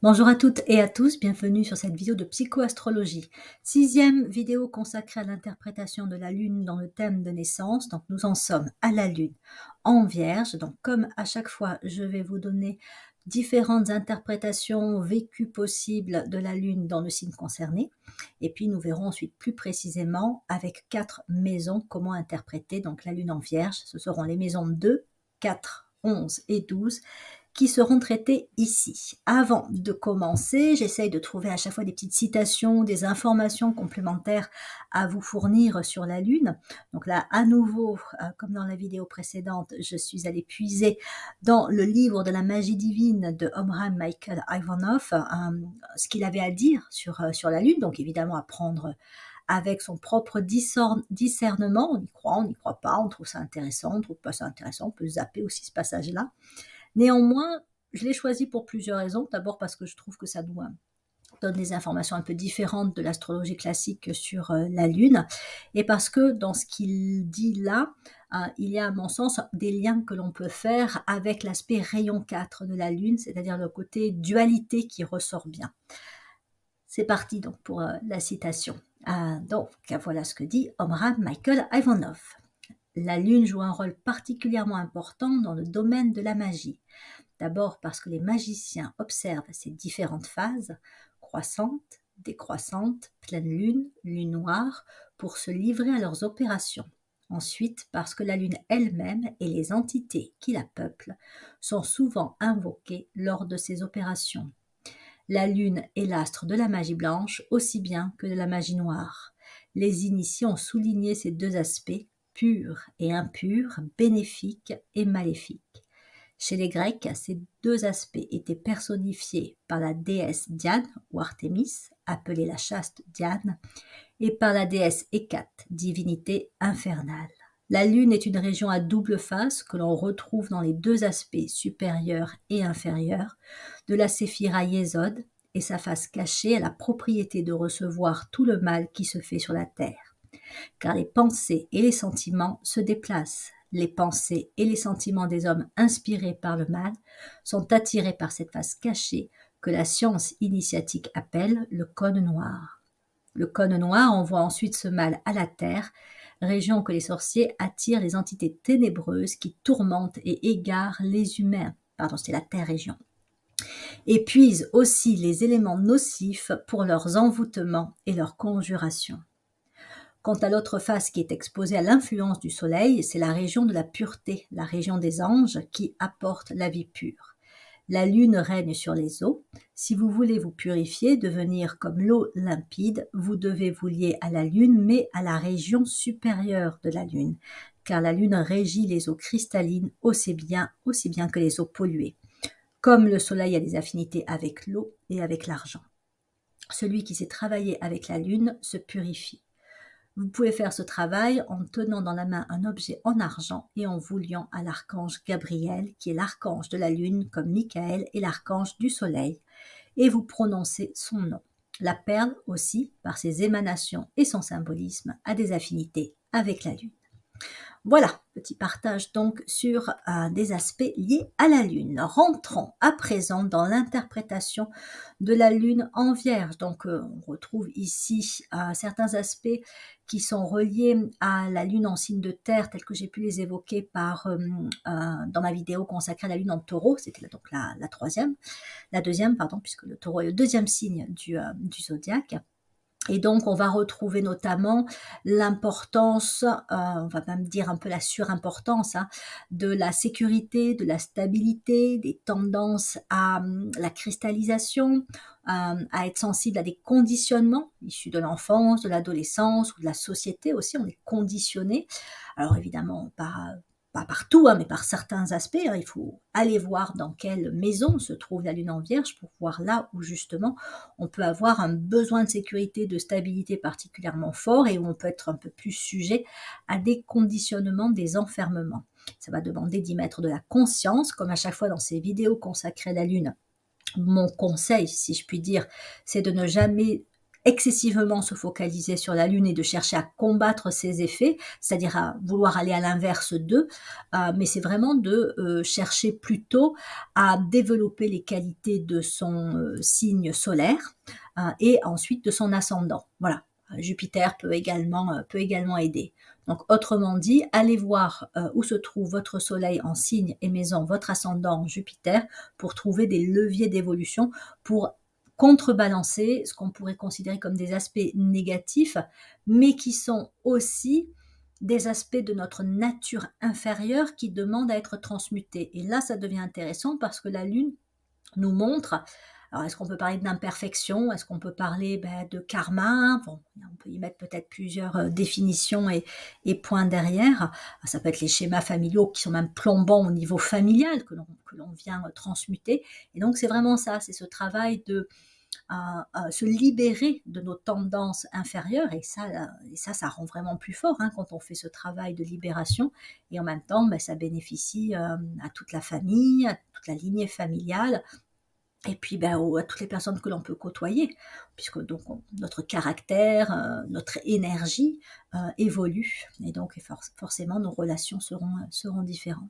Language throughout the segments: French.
Bonjour à toutes et à tous, bienvenue sur cette vidéo de psychoastrologie. 6e vidéo consacrée à l'interprétation de la Lune dans le thème de naissance. Donc nous en sommes à la Lune en Vierge. Donc comme à chaque fois, je vais vous donner différentes interprétations vécues possibles de la Lune dans le signe concerné. Et puis nous verrons ensuite plus précisément avec 4 maisons comment interpréter donc la Lune en Vierge. Ce seront les maisons 2, 4, 11 et 12 qui seront traités ici. Avant de commencer, j'essaye de trouver à chaque fois des petites citations, des informations complémentaires à vous fournir sur la Lune. Donc là, à nouveau, comme dans la vidéo précédente, je suis allée puiser dans le livre de la magie divine de Omraam Michael Ivanov, ce qu'il avait à dire sur la Lune, donc évidemment à prendre avec son propre discernement. On y croit, on n'y croit pas, on trouve ça intéressant, on trouve pas ça intéressant, on peut zapper aussi ce passage-là. Néanmoins, je l'ai choisi pour plusieurs raisons. D'abord parce que je trouve que ça nous donne des informations un peu différentes de l'astrologie classique sur la Lune, et parce que dans ce qu'il dit là, il y a à mon sens des liens que l'on peut faire avec l'aspect rayon 4 de la Lune, c'est-à-dire le côté dualité qui ressort bien. C'est parti donc pour la citation. Donc voilà ce que dit Omraam Michael Ivanov. La Lune joue un rôle particulièrement important dans le domaine de la magie. D'abord parce que les magiciens observent ces différentes phases, croissante, décroissante, pleine lune, lune noire, pour se livrer à leurs opérations. Ensuite, parce que la Lune elle-même et les entités qui la peuplent sont souvent invoquées lors de ces opérations. La Lune est l'astre de la magie blanche aussi bien que de la magie noire. Les initiés ont souligné ces deux aspects, pur et impur, bénéfique et maléfique. Chez les Grecs, ces deux aspects étaient personnifiés par la déesse Diane ou Artémis, appelée la chaste Diane, et par la déesse Hécate, divinité infernale. La Lune est une région à double face que l'on retrouve dans les deux aspects supérieurs et inférieurs de la séphira Yesod, et sa face cachée a la propriété de recevoir tout le mal qui se fait sur la terre. Car les pensées et les sentiments se déplacent. Les pensées et les sentiments des hommes inspirés par le mal sont attirés par cette face cachée que la science initiatique appelle le cône noir. Le cône noir envoie ensuite ce mal à la terre, région que les sorciers attirent les entités ténébreuses qui tourmentent et égarent les humains. Pardon, c'est la terre région. Et puisent aussi les éléments nocifs pour leurs envoûtements et leurs conjurations. Quant à l'autre face qui est exposée à l'influence du soleil, c'est la région de la pureté, la région des anges qui apporte la vie pure. La lune règne sur les eaux. Si vous voulez vous purifier, devenir comme l'eau limpide, vous devez vous lier à la lune, mais à la région supérieure de la lune, car la lune régit les eaux cristallines aussi bien que les eaux polluées. Comme le soleil a des affinités avec l'eau et avec l'argent. Celui qui sait travailler avec la lune se purifie. Vous pouvez faire ce travail en tenant dans la main un objet en argent et en vous liant à l'archange Gabriel, qui est l'archange de la lune comme Michael est l'archange du soleil, et vous prononcez son nom. La perle aussi, par ses émanations et son symbolisme, a des affinités avec la lune. Voilà, petit partage donc sur des aspects liés à la Lune. Rentrons à présent dans l'interprétation de la Lune en Vierge. Donc on retrouve ici certains aspects qui sont reliés à la Lune en signe de terre, tels que j'ai pu les évoquer dans ma vidéo consacrée à la Lune en Taureau. C'était donc la deuxième, puisque le Taureau est le deuxième signe du zodiaque. Et donc, on va retrouver notamment l'importance, on va même dire un peu la surimportance, de la sécurité, de la stabilité, des tendances à la cristallisation, à être sensible à des conditionnements issus de l'enfance, de l'adolescence ou de la société aussi. On est conditionné. Alors évidemment, pas partout, mais par certains aspects. Il faut aller voir dans quelle maison se trouve la Lune en Vierge pour voir là où justement on peut avoir un besoin de sécurité, de stabilité particulièrement fort et où on peut être un peu plus sujet à des conditionnements, des enfermements. Ça va demander d'y mettre de la conscience, comme à chaque fois dans ces vidéos consacrées à la Lune. Mon conseil, si je puis dire, c'est de ne jamais excessivement se focaliser sur la Lune et de chercher à combattre ses effets, c'est-à-dire à vouloir aller à l'inverse d'eux, mais c'est vraiment de chercher plutôt à développer les qualités de son signe solaire et ensuite de son ascendant. Voilà, Jupiter peut également aider. Donc, autrement dit, allez voir où se trouve votre soleil en signe et maison, votre ascendant en Jupiter, pour trouver des leviers d'évolution, pour contrebalancer ce qu'on pourrait considérer comme des aspects négatifs, mais qui sont aussi des aspects de notre nature inférieure qui demandent à être transmutés. Et là, ça devient intéressant parce que la Lune nous montre. Alors, est-ce qu'on peut parler d'imperfection? Est-ce qu'on peut parler de karma? Bon, on peut y mettre peut-être plusieurs définitions et points derrière. Ça peut être les schémas familiaux qui sont même plombants au niveau familial que l'on vient transmuter. Et donc, c'est vraiment ça, c'est ce travail de se libérer de nos tendances inférieures. Et ça rend vraiment plus fort quand on fait ce travail de libération. Et en même temps, ça bénéficie à toute la famille, à toute la lignée familiale. Et puis à toutes les personnes que l'on peut côtoyer, puisque donc notre caractère, notre énergie évolue, et donc forcément nos relations seront différentes.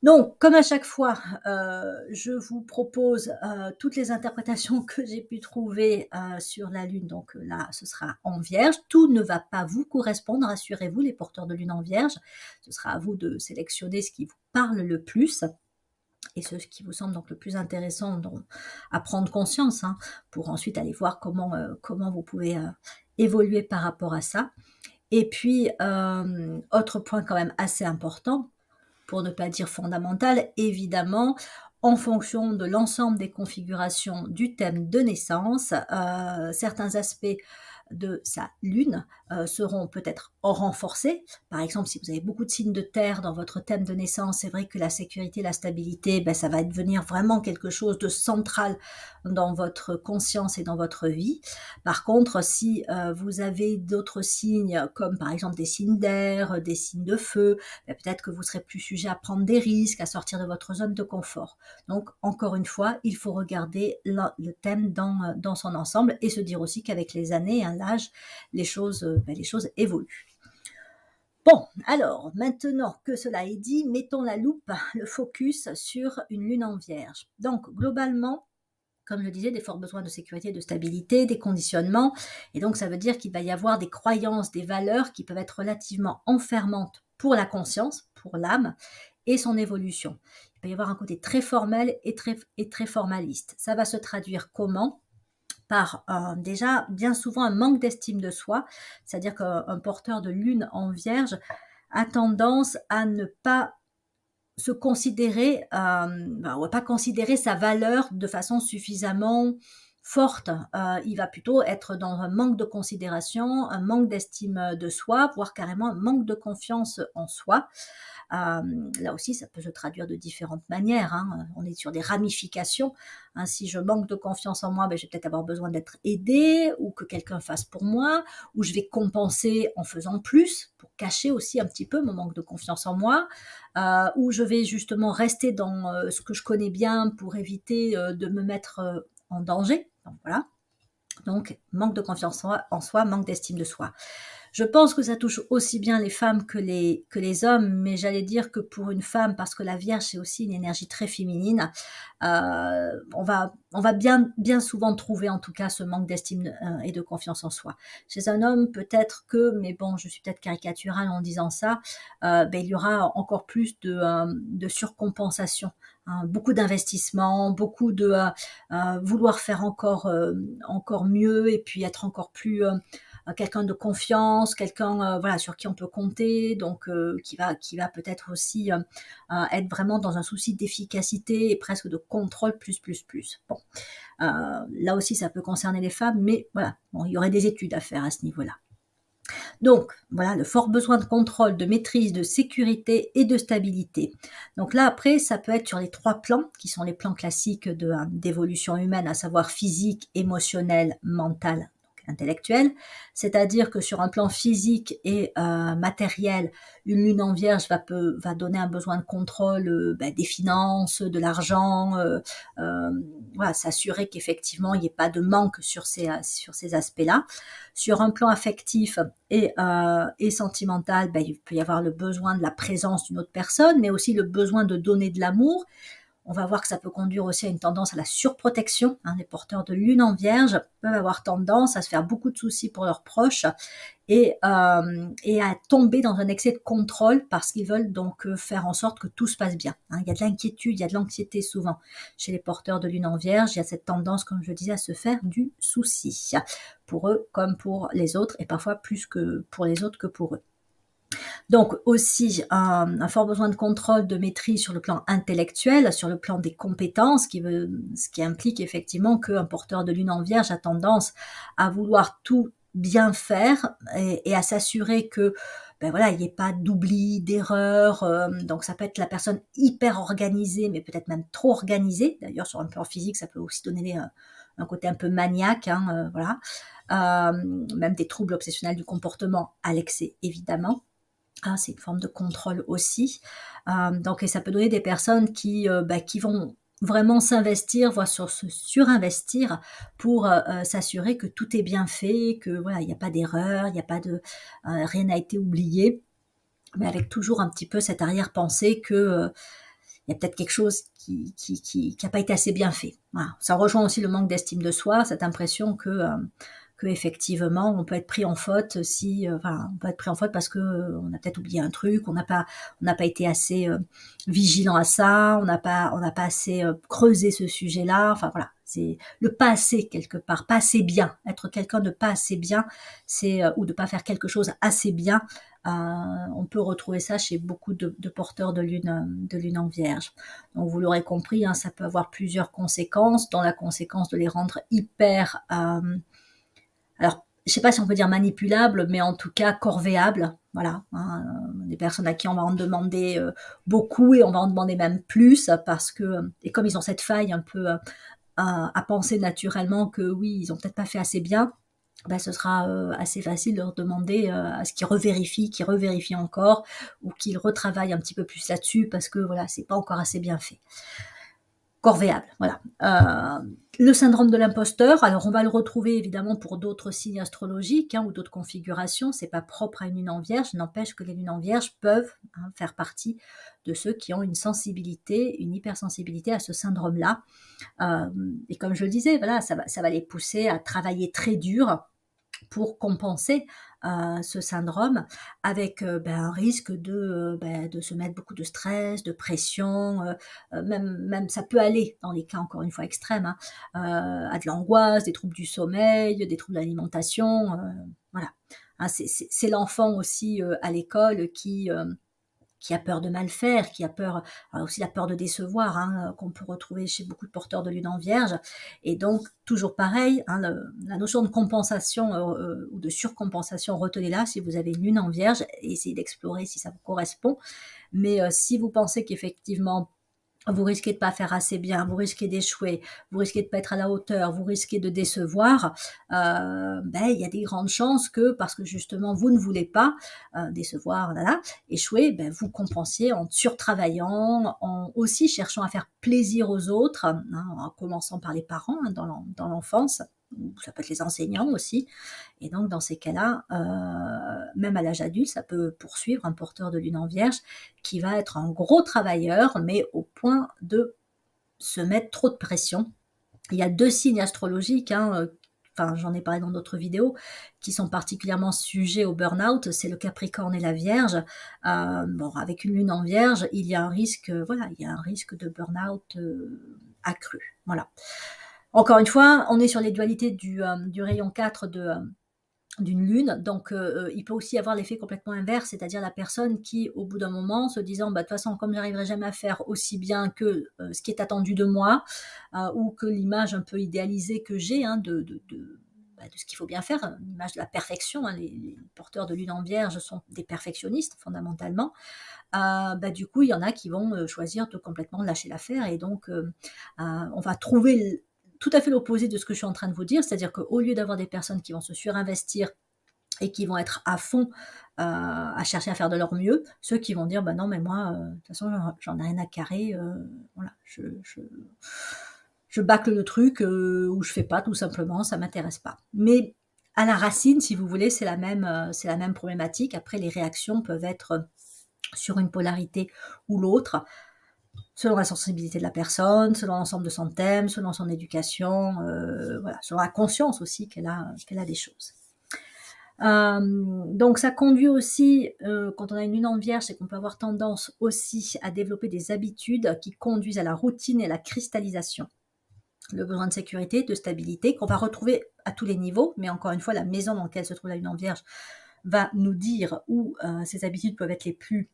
Donc, comme à chaque fois, je vous propose toutes les interprétations que j'ai pu trouver sur la Lune. Donc là, ce sera en Vierge. Tout ne va pas vous correspondre, rassurez-vous, les porteurs de Lune en Vierge. Ce sera à vous de sélectionner ce qui vous parle le plus et ce qui vous semble donc le plus intéressant à prendre conscience, pour ensuite aller voir comment vous pouvez évoluer par rapport à ça. Et puis, autre point quand même assez important, pour ne pas dire fondamental, évidemment, en fonction de l'ensemble des configurations du thème de naissance, certains aspects de sa lune seront peut-être renforcés. Par exemple, si vous avez beaucoup de signes de terre dans votre thème de naissance, c'est vrai que la sécurité, la stabilité, ça va devenir vraiment quelque chose de central dans votre conscience et dans votre vie. Par contre, si vous avez d'autres signes, comme par exemple des signes d'air, des signes de feu, peut-être que vous serez plus sujet à prendre des risques, à sortir de votre zone de confort. Donc, encore une fois, il faut regarder le thème dans son ensemble et se dire aussi qu'avec les années, l'âge, les choses évoluent. Bon, alors, maintenant que cela est dit, mettons la loupe, le focus sur une lune en Vierge. Donc, globalement, comme je le disais, des forts besoins de sécurité, de stabilité, des conditionnements. Et donc, ça veut dire qu'il va y avoir des croyances, des valeurs qui peuvent être relativement enfermantes pour la conscience, pour l'âme, et son évolution. Il peut y avoir un côté très formel et très formaliste. Ça va se traduire comment? Par déjà bien souvent un manque d'estime de soi, c'est-à-dire qu'un porteur de lune en Vierge a tendance à ne pas se considérer, on va pas considérer sa valeur de façon suffisamment forte. Il va plutôt être dans un manque de considération, un manque d'estime de soi, voire carrément un manque de confiance en soi. Là aussi, ça peut se traduire de différentes manières. On est sur des ramifications. Si je manque de confiance en moi, je vais peut-être avoir besoin d'être aidée ou que quelqu'un fasse pour moi, ou je vais compenser en faisant plus pour cacher aussi un petit peu mon manque de confiance en moi, ou je vais justement rester dans ce que je connais bien pour éviter de me mettre en danger. Donc voilà. Donc, manque de confiance en soi, manque d'estime de soi. Je pense que ça touche aussi bien les femmes que les hommes, mais j'allais dire que pour une femme, parce que la Vierge c'est aussi une énergie très féminine, on va bien souvent trouver en tout cas ce manque d'estime et de confiance en soi. Chez un homme, peut-être que, mais bon, je suis peut-être caricaturale en disant ça, il y aura encore plus de surcompensation. Beaucoup d'investissements, beaucoup de vouloir faire encore mieux et puis être encore plus quelqu'un de confiance, quelqu'un sur qui on peut compter, donc qui va peut-être aussi être vraiment dans un souci d'efficacité et presque de contrôle plus. Bon, là aussi ça peut concerner les femmes, mais voilà, il y aurait des études à faire à ce niveau-là. Donc, voilà, le fort besoin de contrôle, de maîtrise, de sécurité et de stabilité. Donc là, après, ça peut être sur les 3 plans, qui sont les plans classiques d'évolution humaine, à savoir physique, émotionnel, mental, donc intellectuelle, c'est-à-dire que sur un plan physique et matériel, une lune en Vierge va donner un besoin de contrôle des finances, de l'argent, voilà, s'assurer qu'effectivement il n'y ait pas de manque sur ces aspects-là. Sur un plan affectif et sentimental, il peut y avoir le besoin de la présence d'une autre personne, mais aussi le besoin de donner de l'amour. On va voir que ça peut conduire aussi à une tendance à la surprotection. Les porteurs de lune en Vierge peuvent avoir tendance à se faire beaucoup de soucis pour leurs proches et à tomber dans un excès de contrôle parce qu'ils veulent donc faire en sorte que tout se passe bien. Il y a de l'inquiétude, il y a de l'anxiété souvent. Chez les porteurs de lune en Vierge, il y a cette tendance, comme je disais, à se faire du souci. Pour eux comme pour les autres, et parfois plus que pour les autres que pour eux. Donc aussi un fort besoin de contrôle, de maîtrise sur le plan intellectuel, sur le plan des compétences, ce qui implique effectivement qu'un porteur de lune en Vierge a tendance à vouloir tout bien faire et à s'assurer que voilà, il n'y ait pas d'oubli, d'erreur. Donc ça peut être la personne hyper organisée, mais peut-être même trop organisée. D'ailleurs, sur un plan physique, ça peut aussi donner un côté un peu maniaque, voilà. Même des troubles obsessionnels du comportement à l'excès, évidemment. C'est une forme de contrôle aussi. Donc, et ça peut donner des personnes qui vont vraiment s'investir, voire se surinvestir pour s'assurer que tout est bien fait, que voilà, il n'y a pas d'erreur, il n'y a pas de rien n'a été oublié, mais avec toujours un petit peu cette arrière-pensée que il y a peut-être quelque chose qui n'a pas été assez bien fait. Voilà. Ça rejoint aussi le manque d'estime de soi, cette impression que effectivement on peut être pris en faute on peut être pris en faute parce que on a peut-être oublié un truc, on n'a pas été assez vigilant à ça, on n'a pas assez creusé ce sujet-là. Enfin voilà, c'est le pas assez quelque part, pas assez bien. Être quelqu'un de pas assez bien, c'est ou de pas faire quelque chose assez bien. On peut retrouver ça chez beaucoup de porteurs de lune en Vierge. Donc vous l'aurez compris, ça peut avoir plusieurs conséquences, dont la conséquence de les rendre hyper alors, je sais pas si on peut dire manipulable, mais en tout cas corvéable. Voilà, des personnes à qui on va en demander beaucoup et on va en demander même plus parce que, et comme ils ont cette faille un peu à penser naturellement que oui, ils ont peut-être pas fait assez bien, ce sera assez facile de leur demander à ce qu'ils revérifient encore ou qu'ils retravaillent un petit peu plus là-dessus parce que voilà, c'est pas encore assez bien fait. Corvéable, voilà. Le syndrome de l'imposteur, alors on va le retrouver évidemment pour d'autres signes astrologiques ou d'autres configurations, c'est pas propre à une lune en Vierge, n'empêche que les lunes en Vierge peuvent faire partie de ceux qui ont une sensibilité, une hypersensibilité à ce syndrome-là. Et comme je le disais, voilà, ça va les pousser à travailler très dur pour compenser ce syndrome avec un risque de se mettre beaucoup de stress, de pression, même ça peut aller dans les cas encore une fois extrêmes, à de l'angoisse, des troubles du sommeil, des troubles d'alimentation, voilà. C'est l'enfant aussi à l'école qui a peur de mal faire, qui a peur, aussi la peur de décevoir, qu'on peut retrouver chez beaucoup de porteurs de lune en Vierge. Et donc, toujours pareil, la notion de compensation ou de surcompensation, retenez-la si vous avez une lune en Vierge, essayez d'explorer si ça vous correspond. Mais si vous pensez qu'effectivement, vous risquez de pas faire assez bien, vous risquez d'échouer, vous risquez de pas être à la hauteur, vous risquez de décevoir, il y a des grandes chances que, parce que justement vous ne voulez pas décevoir, échouer, vous compensiez en surtravaillant, en aussi cherchant à faire plaisir aux autres, en commençant par les parents dans l'enfance. Ça peut être les enseignants aussi, et donc dans ces cas-là, même à l'âge adulte, ça peut poursuivre un porteur de lune en Vierge qui va être un gros travailleur, mais au point de se mettre trop de pression. Il y a 2 signes astrologiques, j'en ai parlé dans d'autres vidéos, qui sont particulièrement sujets au burn-out, c'est le Capricorne et la Vierge. Avec une lune en Vierge, il y a un risque, il y a un risque de burn-out accru. Voilà. Encore une fois, on est sur les dualités du rayon 4 d'une lune, donc il peut aussi avoir l'effet complètement inverse, c'est-à-dire la personne qui, au bout d'un moment, se disant de toute façon, comme j'arriverai jamais à faire aussi bien que ce qui est attendu de moi, ou que l'image un peu idéalisée que j'ai de ce qu'il faut bien faire, l'image de la perfection, les porteurs de lune en Vierge sont des perfectionnistes fondamentalement, du coup il y en a qui vont choisir de complètement lâcher l'affaire, et donc on va trouver tout à fait l'opposé de ce que je suis en train de vous dire, c'est-à-dire qu'au lieu d'avoir des personnes qui vont se surinvestir et qui vont être à fond à chercher à faire de leur mieux, ceux qui vont dire bah non mais moi de toute façon j'en ai rien à carrer, voilà, je bâcle le truc ou je fais pas tout simplement, ça m'intéresse pas. Mais à la racine, si vous voulez, c'est la même problématique. Après, les réactions peuvent être sur une polarité ou l'autre, selon la sensibilité de la personne, selon l'ensemble de son thème, selon son éducation, voilà, selon la conscience aussi qu'elle a des choses. Donc ça conduit aussi, quand on a une lune en vierge, c'est qu'on peut avoir tendance aussi à développer des habitudes qui conduisent à la routine et à la cristallisation. Le besoin de sécurité, de stabilité, qu'on va retrouver à tous les niveaux, mais encore une fois, la maison dans laquelle se trouve la lune en vierge va nous dire où ces habitudes peuvent être les plus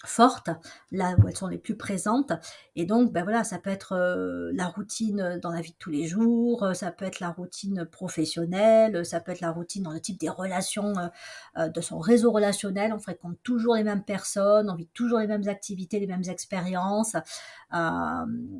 fortes, là où elles sont les plus présentes. Et donc, ben voilà, ça peut être la routine dans la vie de tous les jours, ça peut être la routine professionnelle, ça peut être la routine dans le type des relations, de son réseau relationnel. On fréquente toujours les mêmes personnes, on vit toujours les mêmes activités, les mêmes expériences.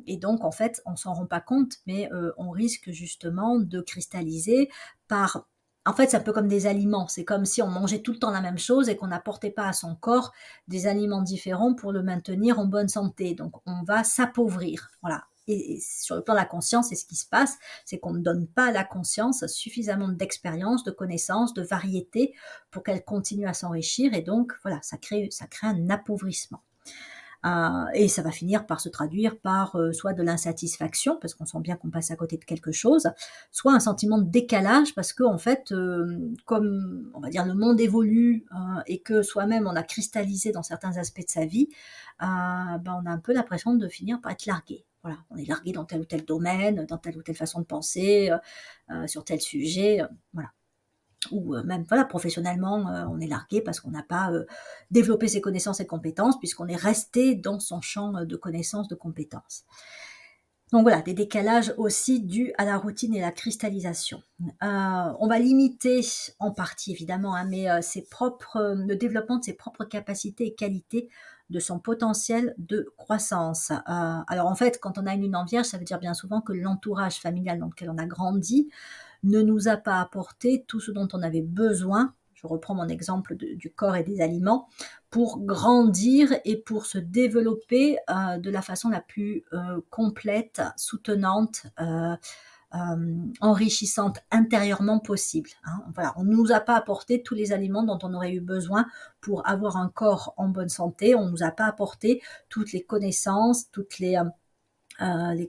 Et donc, en fait, on s'en rend pas compte, mais on risque justement de cristalliser par... En fait, c'est un peu comme des aliments. C'est comme si on mangeait tout le temps la même chose et qu'on n'apportait pas à son corps des aliments différents pour le maintenir en bonne santé. Donc, on va s'appauvrir. Voilà. Et sur le plan de la conscience, c'est ce qui se passe, c'est qu'on ne donne pas à la conscience suffisamment d'expérience, de connaissances, de variété pour qu'elle continue à s'enrichir. Et donc, voilà, ça crée un appauvrissement. Et ça va finir par se traduire par soit de l'insatisfaction, parce qu'on sent bien qu'on passe à côté de quelque chose, soit un sentiment de décalage, parce qu'en fait, comme on va dire le monde évolue et que soi-même on a cristallisé dans certains aspects de sa vie, ben, on a un peu l'impression de finir par être largué. Voilà, on est largué dans tel ou tel domaine, dans telle ou telle façon de penser, sur tel sujet, voilà. Ou même voilà, professionnellement, on est largué parce qu'on n'a pas développé ses connaissances et compétences, puisqu'on est resté dans son champ de connaissances, de compétences. Donc voilà, des décalages aussi dus à la routine et la cristallisation. On va limiter en partie évidemment, hein, mais le développement de ses propres capacités et qualités, de son potentiel de croissance. Alors en fait, quand on a une lune en vierge, ça veut dire bien souvent que l'entourage familial dans lequel on a grandi ne nous a pas apporté tout ce dont on avait besoin, je reprends mon exemple du corps et des aliments, pour grandir et pour se développer de la façon la plus complète, soutenante, enrichissante intérieurement possible. Hein. Voilà, on ne nous a pas apporté tous les aliments dont on aurait eu besoin pour avoir un corps en bonne santé, on ne nous a pas apporté toutes les connaissances, toutes les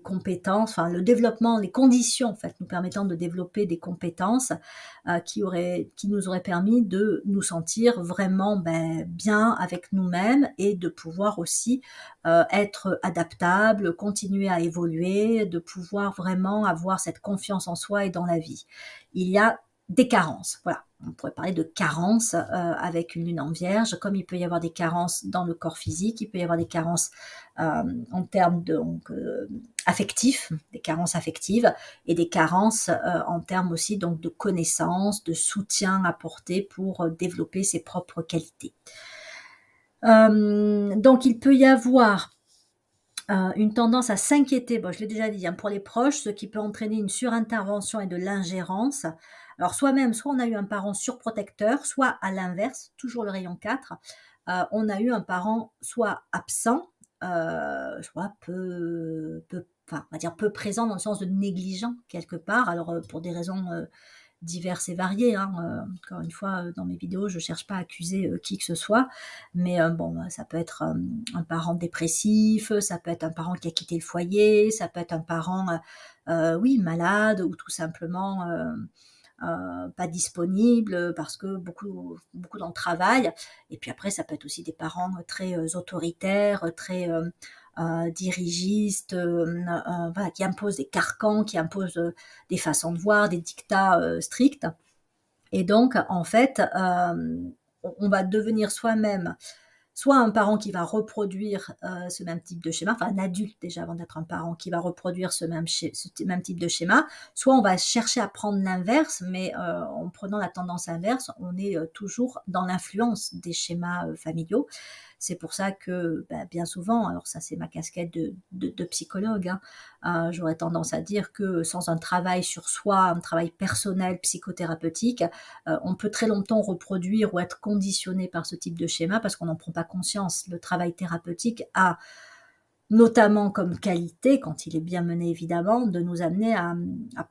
compétences, enfin le développement, les conditions en fait nous permettant de développer des compétences qui nous auraient permis de nous sentir vraiment bien avec nous-mêmes et de pouvoir aussi être adaptable, continuer à évoluer, de pouvoir vraiment avoir cette confiance en soi et dans la vie. Il y a des carences, voilà. On pourrait parler de carences avec une lune en vierge, comme il peut y avoir des carences dans le corps physique, il peut y avoir des carences en termes affectifs, des carences affectives, et des carences en termes aussi donc de connaissances, de soutien apporté pour développer ses propres qualités. Donc il peut y avoir une tendance à s'inquiéter, bon je l'ai déjà dit, hein, pour les proches, ce qui peut entraîner une surintervention et de l'ingérence. Alors soit on a eu un parent surprotecteur, soit à l'inverse, toujours le rayon 4, on a eu un parent soit absent, soit on va dire peu présent dans le sens de négligent quelque part, alors pour des raisons diverses et variées. Hein. Encore une fois, dans mes vidéos, je ne cherche pas à accuser qui que ce soit, mais bon, ça peut être un parent dépressif, ça peut être un parent qui a quitté le foyer, ça peut être un parent, oui, malade, ou tout simplement pas disponible parce que beaucoup dans le travail. Et puis après, ça peut être aussi des parents très autoritaires, très dirigistes, voilà, qui imposent des carcans, qui imposent des façons de voir, des dictats stricts. Et donc, en fait, on va devenir soi-même soit un parent qui va reproduire ce même type de schéma, enfin un adulte déjà avant d'être un parent qui va reproduire ce même type de schéma, soit on va chercher à prendre l'inverse, mais en prenant la tendance inverse, on est toujours dans l'influence des schémas familiaux. C'est pour ça que bien souvent, alors ça c'est ma casquette de psychologue, hein, j'aurais tendance à dire que sans un travail sur soi, un travail personnel, psychothérapeutique, on peut très longtemps reproduire ou être conditionné par ce type de schéma parce qu'on n'en prend pas conscience. Le travail thérapeutique a notamment comme qualité, quand il est bien mené évidemment, de nous amener à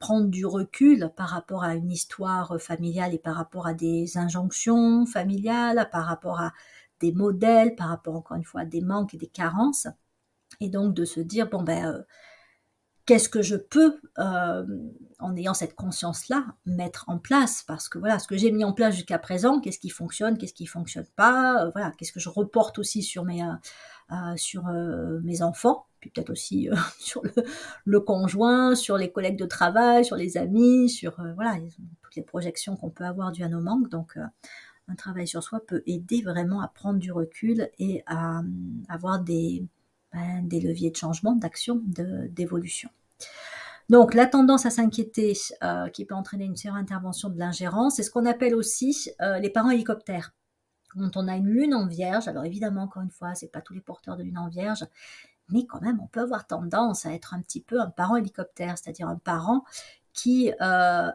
prendre du recul par rapport à une histoire familiale et par rapport à des injonctions familiales, par rapport à des modèles, par rapport encore une fois à des manques et des carences, et donc de se dire, bon qu'est-ce que je peux, en ayant cette conscience-là, mettre en place? Parce que voilà, ce que j'ai mis en place jusqu'à présent, qu'est-ce qui fonctionne, qu'est-ce qui fonctionne pas, voilà, qu'est-ce que je reporte aussi sur mes enfants, puis peut-être aussi sur le conjoint, sur les collègues de travail, sur les amis, sur voilà, toutes les projections qu'on peut avoir dues à nos manques. Donc, un travail sur soi peut aider vraiment à prendre du recul et à avoir des leviers de changement, d'action, d'évolution. Donc, la tendance à s'inquiéter qui peut entraîner une surintervention de l'ingérence, c'est ce qu'on appelle aussi les parents hélicoptères. Quand on a une lune en vierge, alors évidemment, encore une fois, c'est pas tous les porteurs de lune en vierge, mais quand même, on peut avoir tendance à être un petit peu un parent hélicoptère, c'est-à-dire un parent qui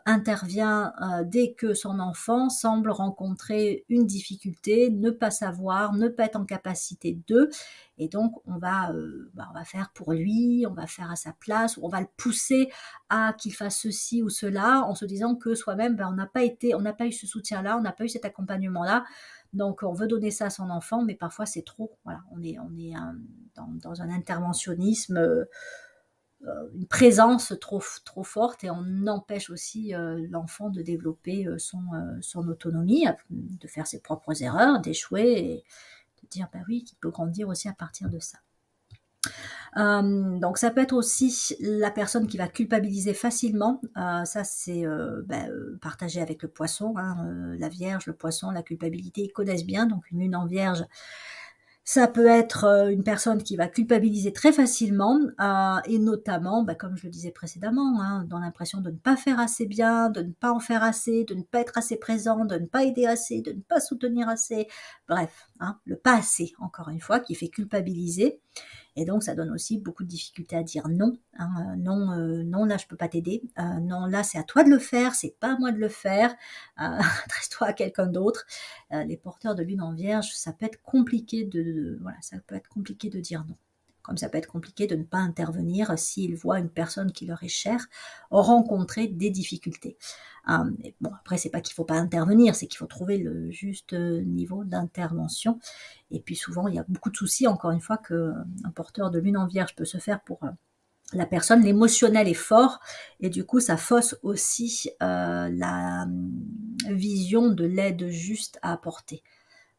intervient dès que son enfant semble rencontrer une difficulté, ne pas savoir, ne pas être en capacité de, et donc on va faire pour lui, on va faire à sa place, ou on va le pousser à qu'il fasse ceci ou cela, en se disant que soi-même, on n'a pas eu ce soutien-là, on n'a pas eu cet accompagnement-là, donc on veut donner ça à son enfant, mais parfois c'est trop. Voilà, on est dans un interventionnisme, une présence trop forte, et on empêche aussi l'enfant de développer son autonomie, de faire ses propres erreurs, d'échouer, et de dire oui, qu'il peut grandir aussi à partir de ça. Donc ça peut être aussi la personne qui va culpabiliser facilement, ça c'est partagé avec le poisson, hein, la Vierge, le poisson, la culpabilité, ils connaissent bien, donc une lune en Vierge, ça peut être une personne qui va culpabiliser très facilement, et notamment, comme je le disais précédemment, hein, dans l'impression de ne pas faire assez bien, de ne pas en faire assez, de ne pas être assez présent, de ne pas aider assez, de ne pas soutenir assez, bref, hein, le pas assez, encore une fois, qui fait culpabiliser. Et donc, ça donne aussi beaucoup de difficultés à dire non. Hein, non, là, je peux pas t'aider. Non, là, c'est à toi de le faire, c'est pas à moi de le faire. Adresse-toi à quelqu'un d'autre. Les porteurs de lune en vierge, ça peut être compliqué ça peut être compliqué de dire non. Comme ça peut être compliqué de ne pas intervenir s'ils voient une personne qui leur est chère rencontrer des difficultés. Après, c'est pas qu'il faut pas intervenir, c'est qu'il faut trouver le juste niveau d'intervention. Et puis souvent, il y a beaucoup de soucis, encore une fois, qu'un porteur de lune en vierge peut se faire pour la personne. L'émotionnel est fort, et du coup, ça fausse aussi la vision de l'aide juste à apporter.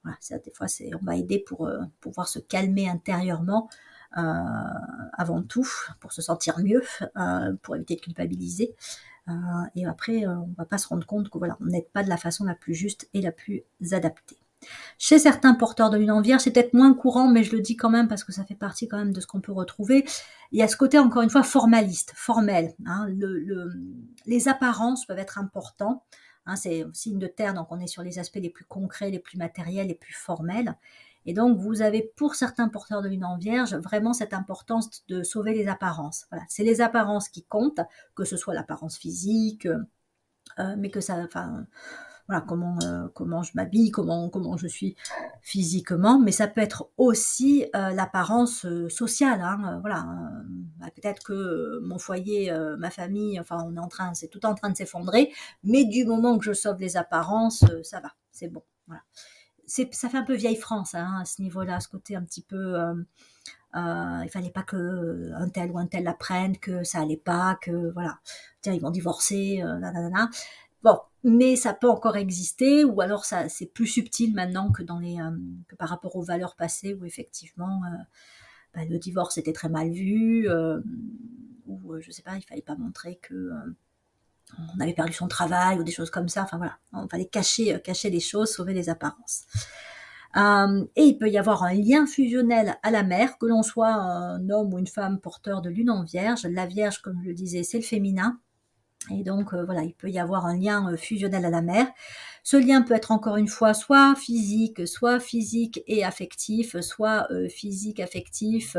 Voilà, des fois, on va aider pour pouvoir se calmer intérieurement, avant tout, pour se sentir mieux, pour éviter de culpabiliser. Et après, on ne va pas se rendre compte que voilà, on n'aide pas de la façon la plus juste et la plus adaptée. Chez certains porteurs de lune en vierge, c'est peut-être moins courant, mais je le dis quand même parce que ça fait partie quand même de ce qu'on peut retrouver. Il y a ce côté, encore une fois, formaliste, formel. Hein, les apparences peuvent être importants. Hein, c'est signe de terre, donc on est sur les aspects les plus concrets, les plus matériels, les plus formels. Et donc, vous avez, pour certains porteurs de lune en vierge, vraiment cette importance de sauver les apparences. Voilà, c'est les apparences qui comptent, que ce soit l'apparence physique, mais que ça... Voilà, comment je m'habille, comment je suis physiquement, mais ça peut être aussi l'apparence sociale. Hein, voilà, peut-être que mon foyer, ma famille, enfin, c'est tout en train de s'effondrer, mais du moment que je sauve les apparences, ça va, c'est bon. Voilà. Ça fait un peu vieille France, hein, à ce niveau-là, ce côté un petit peu. Il fallait pas que un tel ou un tel l'apprenne, que ça allait pas, que voilà, tiens, ils vont divorcer, nanana. Bon, mais ça peut encore exister, ou alors c'est plus subtil maintenant que que par rapport aux valeurs passées, où effectivement le divorce était très mal vu, ou je sais pas, il fallait pas montrer que on avait perdu son travail ou des choses comme ça. Enfin voilà, il fallait cacher les choses, sauver les apparences. Et il peut y avoir un lien fusionnel à la mère, que l'on soit un homme ou une femme porteur de lune en vierge. La vierge, comme je le disais, c'est le féminin. Et donc, voilà, il peut y avoir un lien fusionnel à la mère. Ce lien peut être encore une fois soit physique et affectif, soit physique, affectif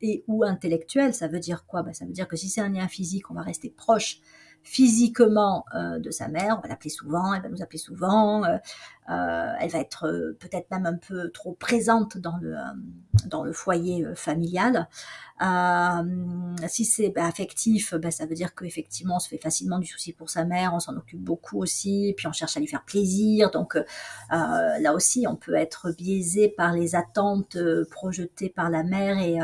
et ou intellectuel. Ça veut dire quoi? Ça veut dire que si c'est un lien physique, on va rester proche physiquement de sa mère, on va l'appeler souvent, elle va nous appeler souvent, elle va être peut-être même un peu trop présente dans le foyer familial. Si c'est affectif, ça veut dire qu'effectivement on se fait facilement du souci pour sa mère, on s'en occupe beaucoup aussi, puis on cherche à lui faire plaisir, donc là aussi on peut être biaisé par les attentes projetées par la mère et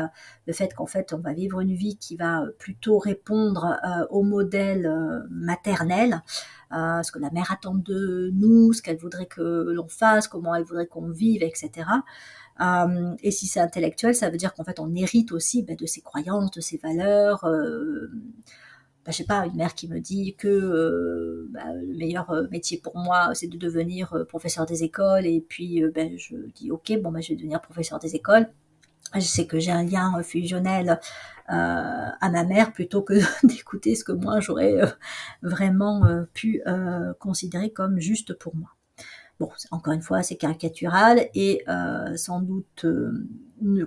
le fait qu'en fait on va vivre une vie qui va plutôt répondre au modèle maternel, ce que la mère attend de nous, ce qu'elle voudrait que l'on fasse, comment elle voudrait qu'on vive, etc. Et si c'est intellectuel, ça veut dire qu'en fait on hérite aussi de ses croyances, de ses valeurs. Je sais pas, une mère qui me dit que le meilleur métier pour moi c'est de devenir professeur des écoles, et puis je dis ok, je vais devenir professeur des écoles. Je sais que j'ai un lien fusionnel à ma mère plutôt que d'écouter ce que moi j'aurais vraiment pu considérer comme juste pour moi. Bon, encore une fois, c'est caricatural et sans doute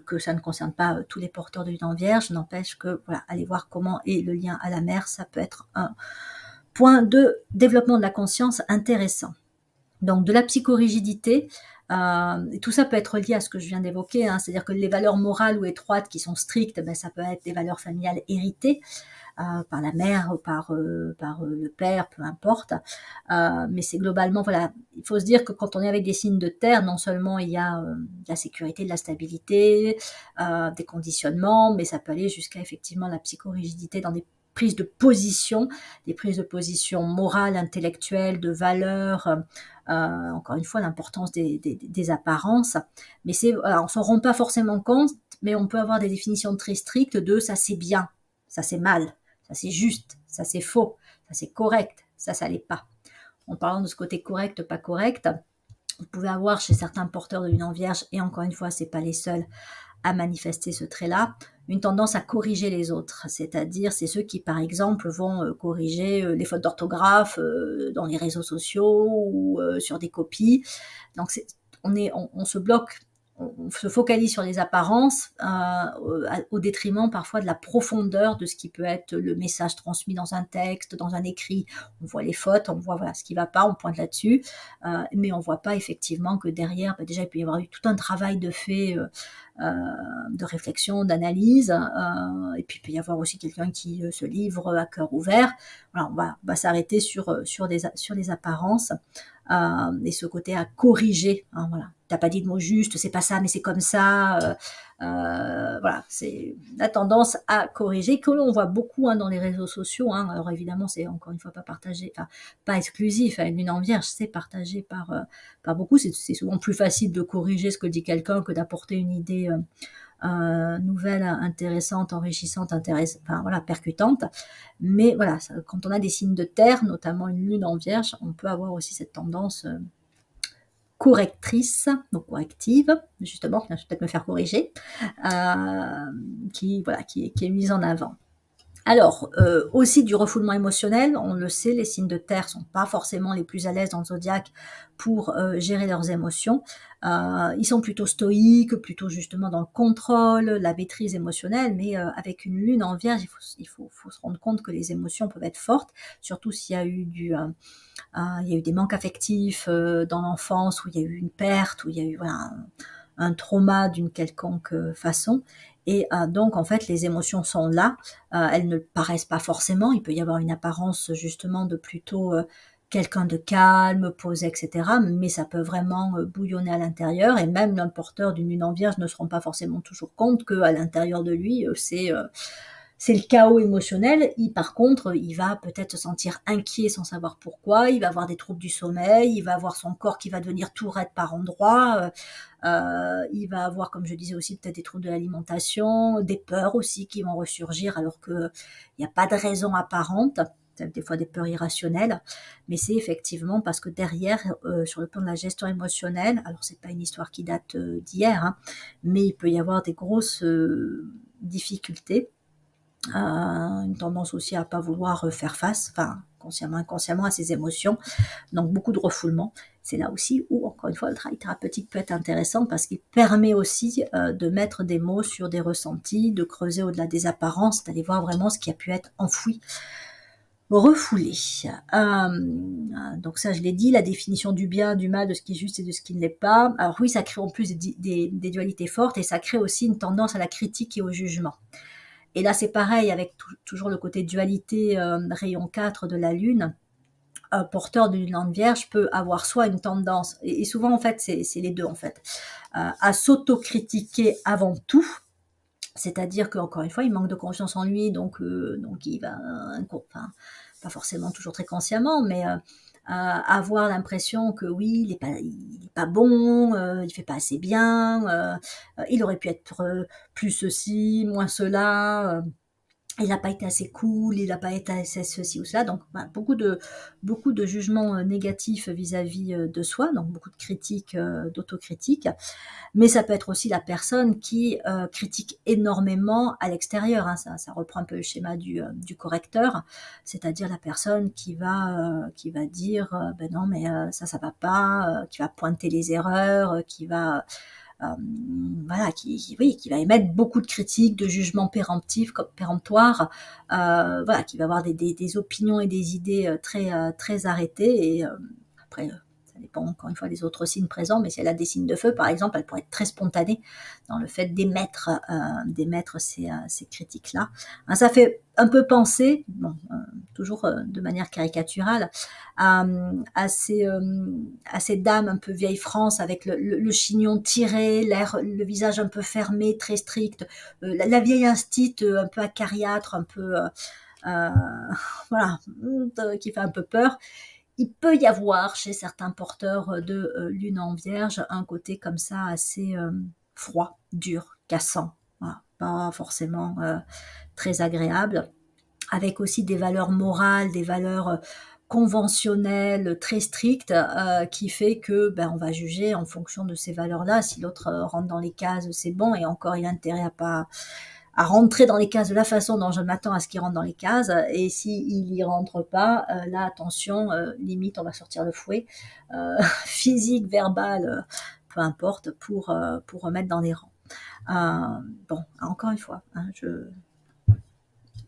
que ça ne concerne pas tous les porteurs de lune vierge, n'empêche que, voilà, allez voir comment est le lien à la mère, ça peut être un point de développement de la conscience intéressant. Donc, de la psychorigidité, et tout ça peut être lié à ce que je viens d'évoquer, hein, c'est-à-dire que les valeurs morales ou étroites qui sont strictes, ça peut être des valeurs familiales héritées, par la mère ou par le père, peu importe. Mais c'est globalement, voilà, il faut se dire que quand on est avec des signes de terre, non seulement il y a de la sécurité, de la stabilité, des conditionnements, mais ça peut aller jusqu'à effectivement la psychorigidité dans des prises de position, des prises de position morales, intellectuelles, de valeurs, encore une fois l'importance des apparences, mais on s'en rend pas forcément compte, mais on peut avoir des définitions très strictes de ça c'est bien, ça c'est mal, ça c'est juste, ça c'est faux, ça c'est correct, ça l'est pas. En parlant de ce côté correct, pas correct, vous pouvez avoir chez certains porteurs de lune vierge, et encore une fois, c'est pas les seuls à manifester ce trait-là, une tendance à corriger les autres. C'est-à-dire, c'est ceux qui, par exemple, vont corriger les fautes d'orthographe dans les réseaux sociaux ou sur des copies. Donc, on se bloque, on se focalise sur les apparences au détriment parfois de la profondeur de ce qui peut être le message transmis dans un texte, dans un écrit. On voit les fautes, on voit ce qui ne va pas, on pointe là-dessus, mais on ne voit pas effectivement que derrière, déjà, il peut y avoir eu tout un travail de fait, de réflexion, d'analyse, et puis il peut y avoir aussi quelqu'un qui se livre à cœur ouvert. Voilà, on va s'arrêter sur les apparences. Et ce côté à corriger, hein, voilà. T'as pas dit de mot juste, c'est pas ça, mais c'est comme ça. Voilà, c'est la tendance à corriger que l'on voit beaucoup dans les réseaux sociaux. Alors évidemment, c'est encore une fois pas partagé, enfin pas exclusif. Une lune vierge, c'est partagé par beaucoup. C'est souvent plus facile de corriger ce que dit quelqu'un que d'apporter une idée nouvelle, intéressante, enrichissante, percutante. Mais voilà, quand on a des signes de terre, notamment une lune en vierge, on peut avoir aussi cette tendance correctrice, donc corrective, justement, je vais peut-être me faire corriger, qui est mise en avant. Alors, aussi du refoulement émotionnel, on le sait, les signes de terre sont pas forcément les plus à l'aise dans le zodiaque pour gérer leurs émotions. Ils sont plutôt stoïques, plutôt justement dans le contrôle, la maîtrise émotionnelle, mais avec une lune en vierge, il faut se rendre compte que les émotions peuvent être fortes, surtout s'il y a eu il y a eu des manques affectifs dans l'enfance, où il y a eu une perte, où il y a eu un trauma d'une quelconque façon. Et donc, en fait, les émotions sont là. Elles ne paraissent pas forcément. Il peut y avoir une apparence, justement, de plutôt quelqu'un de calme, posé, etc. Mais ça peut vraiment bouillonner à l'intérieur. Et même un porteur d'une lune en vierge ne se rend pas forcément toujours compte qu'à l'intérieur de lui, c'est le chaos émotionnel. Par contre, il va peut-être se sentir inquiet sans savoir pourquoi. Il va avoir des troubles du sommeil. Il va avoir son corps qui va devenir tout raide par endroits. Il va avoir, comme je disais aussi, peut-être des troubles de l'alimentation, des peurs aussi qui vont ressurgir alors qu'il n'y a pas de raison apparente. Des fois des peurs irrationnelles, mais c'est effectivement parce que derrière, sur le plan de la gestion émotionnelle, alors c'est pas une histoire qui date d'hier, mais il peut y avoir des grosses difficultés. une tendance aussi à pas vouloir faire face, enfin consciemment, inconsciemment à ses émotions, donc beaucoup de refoulement. C'est là aussi où, encore une fois, le travail thérapeutique peut être intéressant parce qu'il permet aussi de mettre des mots sur des ressentis, de creuser au-delà des apparences, d'aller voir vraiment ce qui a pu être enfoui, refoulé. Donc ça, je l'ai dit, la définition du bien, du mal, de ce qui est juste et de ce qui ne l'est pas. Alors oui, ça crée en plus des dualités fortes et ça crée aussi une tendance à la critique et au jugement. Et là, c'est pareil avec toujours le côté dualité rayon 4 de la Lune. Un porteur d'une lune vierge peut avoir soit une tendance, et souvent en fait c'est les deux en fait, à s'autocritiquer avant tout, c'est-à-dire qu'encore une fois il manque de confiance en lui, donc il va, enfin, pas forcément toujours très consciemment, mais avoir l'impression que oui, il est pas bon, il fait pas assez bien, il aurait pu être plus ceci, moins cela, il n'a pas été assez cool, il n'a pas été assez ceci ou cela. Donc, beaucoup de jugements négatifs vis-à-vis de soi, donc beaucoup de critiques, d'autocritique. Mais ça peut être aussi la personne qui critique énormément à l'extérieur. Hein. Ça reprend un peu le schéma du correcteur, c'est-à-dire la personne qui va dire ben non mais ça va pas, qui va pointer les erreurs, qui va voilà, qui va émettre beaucoup de critiques, de jugements péremptoires, voilà, qui va avoir des opinions et des idées très arrêtées. Et après, ça dépend encore une fois des autres signes présents, mais si elle a des signes de feu, par exemple, elle pourrait être très spontanée dans le fait d'émettre ces critiques-là. Hein, ça fait un peu penser, bon, toujours de manière caricaturale, à ces dames un peu vieille France avec le chignon tiré, le visage un peu fermé, très strict, la vieille instite un peu acariâtre, un peu voilà, qui fait un peu peur. Il peut y avoir chez certains porteurs de lune en vierge un côté comme ça assez froid, dur, cassant, voilà, pas forcément très agréable, avec aussi des valeurs morales, des valeurs conventionnelles très strictes, qui fait que on va juger en fonction de ces valeurs-là. Si l'autre rentre dans les cases, c'est bon, et encore il a intérêt à rentrer dans les cases de la façon dont je m'attends à ce qu'il rentre dans les cases, et s'il y rentre pas, là attention, limite on va sortir le fouet, physique, verbal, peu importe, pour remettre dans les rangs. Bon, encore une fois, hein,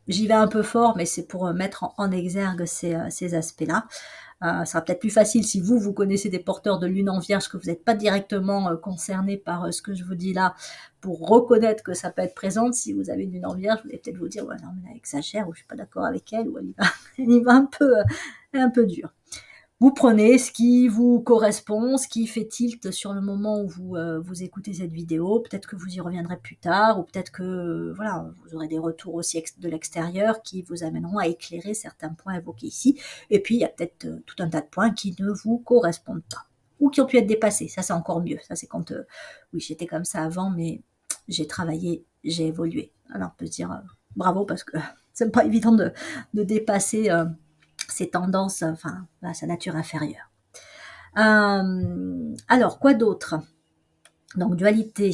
j'y vais un peu fort, mais c'est pour mettre en exergue ces aspects-là. Ça sera peut-être plus facile si vous connaissez des porteurs de lune en vierge, que vous n'êtes pas directement concerné par ce que je vous dis là, pour reconnaître que ça peut être présent. Si vous avez une lune en vierge, vous allez peut-être vous dire, ouais, non, mais elle exagère, ou je suis pas d'accord avec elle, ou elle y va un peu dur. Vous prenez ce qui vous correspond, ce qui fait tilt sur le moment où vous écoutez cette vidéo. Peut-être que vous y reviendrez plus tard, ou peut-être que voilà, vous aurez des retours aussi de l'extérieur qui vous amèneront à éclairer certains points évoqués ici. Et puis, il y a peut-être tout un tas de points qui ne vous correspondent pas, ou qui ont pu être dépassés. Ça, c'est encore mieux. Ça, c'est quand, oui, j'étais comme ça avant, mais j'ai travaillé, j'ai évolué. Alors, on peut se dire bravo, parce que c'est pas évident de dépasser ses tendances, enfin, sa nature inférieure. Alors, quoi d'autre? Donc, dualité,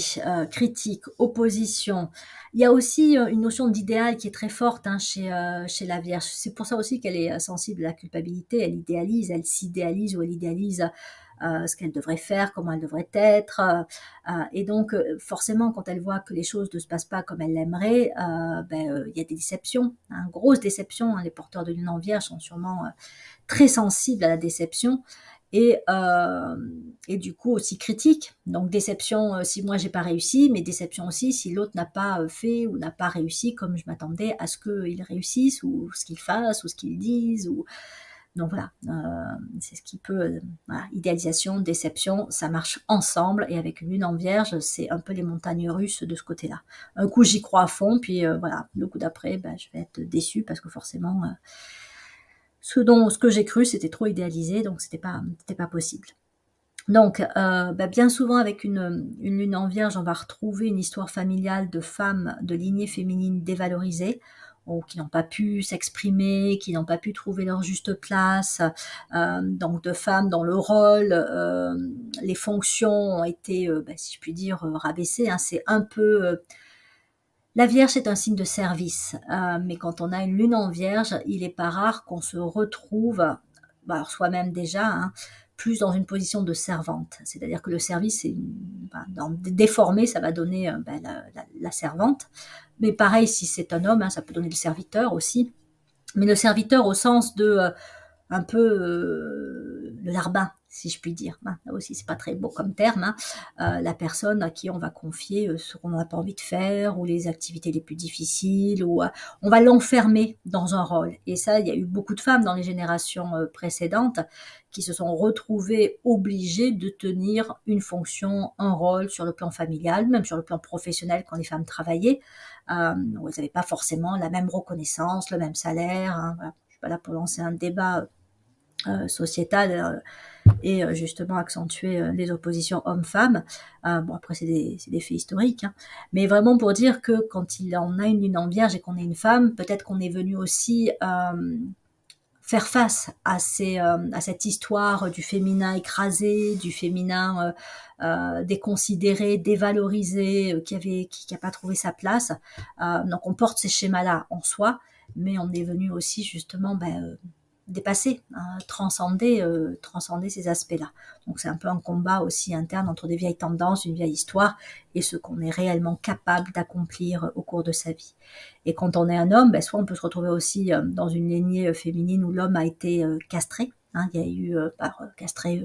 critique, opposition. Il y a aussi une notion d'idéal qui est très forte chez la Vierge. C'est pour ça aussi qu'elle est sensible à la culpabilité. Elle idéalise, elle s'idéalise, ou elle idéalise ce qu'elle devrait faire, comment elle devrait être. Et donc, forcément, quand elle voit que les choses ne se passent pas comme elle l'aimerait, il y a des déceptions, grosses déceptions. Les porteurs de lune en vierge sont sûrement très sensibles à la déception. Et du coup aussi critiques. Donc déception si moi j'ai pas réussi, mais déception aussi si l'autre n'a pas fait ou n'a pas réussi comme je m'attendais à ce qu'il réussisse, ou ce qu'il fasse, ou ce qu'il dise, ou... Donc voilà, c'est ce qui peut... voilà, idéalisation, déception, ça marche ensemble, et avec une lune en vierge, c'est un peu les montagnes russes de ce côté-là. Un coup j'y crois à fond, puis voilà, le coup d'après, je vais être déçue, parce que forcément, ce que j'ai cru, c'était trop idéalisé, donc c'était pas possible. Donc, bien souvent avec une lune en vierge, on va retrouver une histoire familiale de femmes de lignée féminine dévalorisées, ou qui n'ont pas pu s'exprimer, qui n'ont pas pu trouver leur juste place, donc de femmes dont le rôle, les fonctions ont été, si je puis dire, rabaissées. C'est un peu La Vierge est un signe de service, mais quand on a une lune en Vierge, il n'est pas rare qu'on se retrouve, alors soi-même déjà, hein, plus dans une position de servante. C'est-à-dire que le service, dans déformé, ça va donner la servante. Mais pareil, si c'est un homme, hein, ça peut donner le serviteur aussi. Mais le serviteur au sens de un peu le larbin, si je puis dire. Hein. Là aussi, c'est pas très beau comme terme. Hein. La personne à qui on va confier ce qu'on n'a pas envie de faire, ou les activités les plus difficiles, ou on va l'enfermer dans un rôle. Et ça, il y a eu beaucoup de femmes dans les générations précédentes qui se sont retrouvées obligées de tenir une fonction, un rôle sur le plan familial, même sur le plan professionnel quand les femmes travaillaient. Où elles n'avaient pas forcément la même reconnaissance, le même salaire. Hein, voilà. Je suis pas là pour lancer un débat sociétale et justement accentuer les oppositions hommes-femmes. Bon, après, c'est des faits historiques, hein. Mais vraiment pour dire que quand on a une lune en Vierge et qu'on est une femme, peut-être qu'on est venu aussi faire face à cette histoire du féminin écrasé, du féminin déconsidéré, dévalorisé, qui a pas trouvé sa place. Donc on porte ces schémas-là en soi, mais on est venu aussi justement dépasser, hein, transcender ces aspects-là. Donc c'est un peu un combat aussi interne entre des vieilles tendances, une vieille histoire, et ce qu'on est réellement capable d'accomplir au cours de sa vie. Et quand on est un homme, soit on peut se retrouver aussi dans une lignée féminine où l'homme a été castré. Hein, il y a eu castré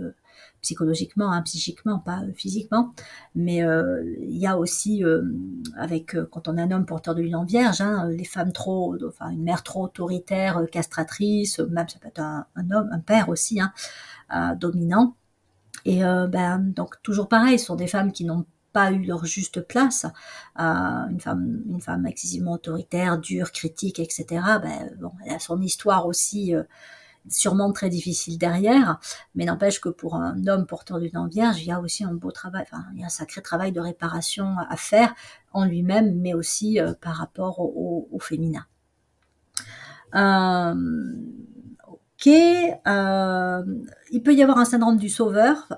psychologiquement, hein, psychiquement, pas physiquement. Mais il y a aussi, quand on est un homme porteur de lune en Vierge, hein, les femmes une mère trop autoritaire, castratrice, même ça peut être un homme, un père aussi, hein, dominant. Et donc toujours pareil, ce sont des femmes qui n'ont pas eu leur juste place. Une femme excessivement autoritaire, dure, critique, etc. Elle a son histoire aussi sûrement très difficile derrière, mais n'empêche que pour un homme porteur d'une lune Vierge, il y a aussi un beau travail, il y a un sacré travail de réparation à faire en lui-même, mais aussi par rapport au féminin. Ok, il peut y avoir un syndrome du sauveur,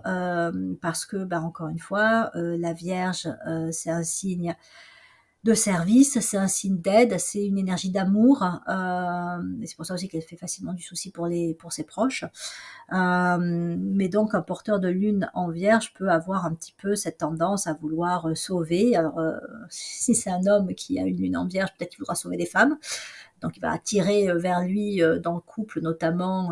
parce que, encore une fois, la Vierge, c'est un signe de service, c'est un signe d'aide, c'est une énergie d'amour, et c'est pour ça aussi qu'elle fait facilement du souci pour ses proches. Mais donc un porteur de lune en Vierge peut avoir un petit peu cette tendance à vouloir sauver. Alors si c'est un homme qui a une lune en Vierge, peut-être qu'il voudra sauver des femmes. Donc il va attirer vers lui dans le couple notamment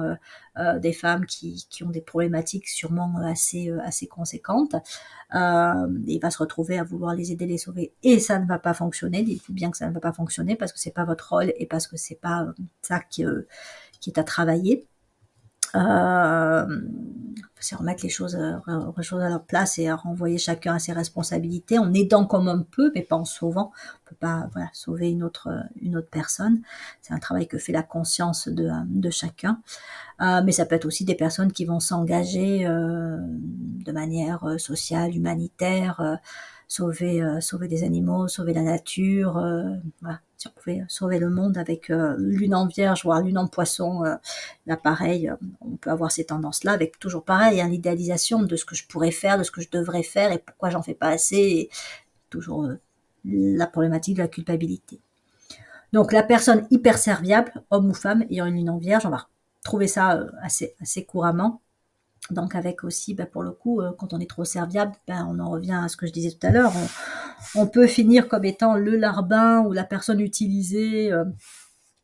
des femmes qui ont des problématiques sûrement assez conséquentes. Il va se retrouver à vouloir les aider, les sauver, et ça ne va pas fonctionner. Dites-vous bien que ça ne va pas fonctionner parce que c'est pas votre rôle et parce que c'est pas ça qui est à travailler. C'est remettre les choses à leur place et à renvoyer chacun à ses responsabilités en aidant comme on peut, mais pas en sauvant. On peut pas sauver une autre personne. C'est un travail que fait la conscience de chacun. Mais ça peut être aussi des personnes qui vont s'engager de manière sociale, humanitaire, sauver des animaux, sauver la nature. Voilà. Si on pouvait sauver le monde avec lune en Vierge, voire lune en Poisson, là pareil, on peut avoir ces tendances-là avec toujours pareil, hein, l'idéalisation de ce que je pourrais faire, de ce que je devrais faire et pourquoi j'en fais pas assez, et toujours la problématique de la culpabilité. Donc la personne hyper serviable, homme ou femme, ayant une lune en Vierge, on va trouver ça assez couramment. Donc avec aussi, pour le coup, quand on est trop serviable, on en revient à ce que je disais tout à l'heure, on peut finir comme étant le larbin ou la personne utilisée,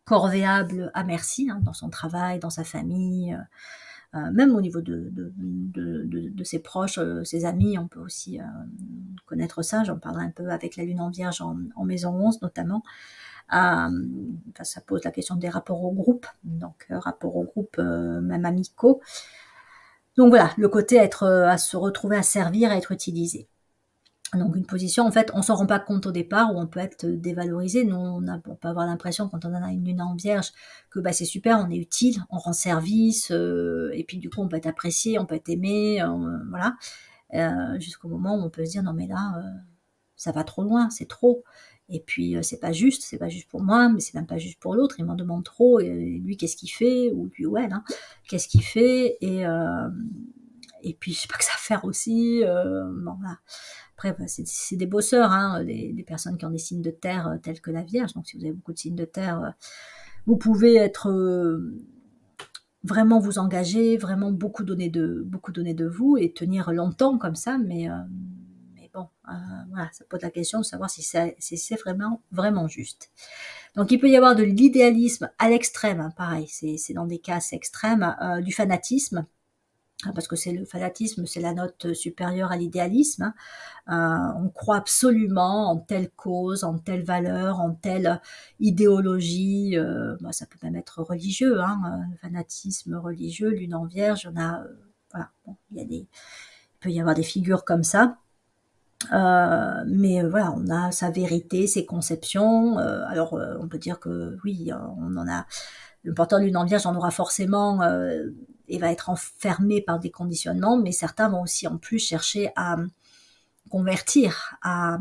corvéable à merci, hein, dans son travail, dans sa famille, même au niveau de ses proches, ses amis, on peut aussi connaître ça. J'en parlerai un peu avec la lune en Vierge en maison 11 notamment. Ça pose la question des rapports au groupe, donc rapports au groupe même amicaux. Donc voilà, le côté à se retrouver à servir, à être utilisé. Donc une position, en fait, on s'en rend pas compte au départ, où on peut être dévalorisé. Nous, on peut avoir l'impression, quand on en a une lune en Vierge, que c'est super, on est utile, on rend service, et puis du coup, on peut être apprécié, on peut être aimé, voilà. Jusqu'au moment où on peut se dire, non mais là, ça va trop loin, c'est trop. Et puis c'est pas juste pour moi, mais c'est même pas juste pour l'autre, il m'en demande trop, et lui qu'est-ce qu'il fait, ou lui ou elle, hein, qu'est-ce qu'il fait, et puis je sais pas que ça faire aussi. Bon, voilà. Après, bah, c'est des bosseurs, hein, les personnes qui ont des signes de terre tels que la Vierge. Donc si vous avez beaucoup de signes de terre, vous pouvez être vraiment vous engager, vraiment beaucoup donner de vous et tenir longtemps comme ça, mais bon, voilà, ça pose la question de savoir si c'est vraiment juste. Donc il peut y avoir de l'idéalisme à l'extrême, hein, pareil, c'est dans des cas assez extrêmes, du fanatisme, parce que c'est le fanatisme, c'est la note supérieure à l'idéalisme. On croit absolument en telle cause, en telle valeur, en telle idéologie. Bah, ça peut même être religieux, hein, le fanatisme religieux, lune en Vierge. On a, voilà, bon, il peut y avoir des figures comme ça. Mais voilà, on a sa vérité, ses conceptions. Alors, on peut dire que oui, on en a. Le porteur de lune en Vierge en aura forcément et va être enfermé par des conditionnements, mais certains vont aussi en plus chercher à convertir, à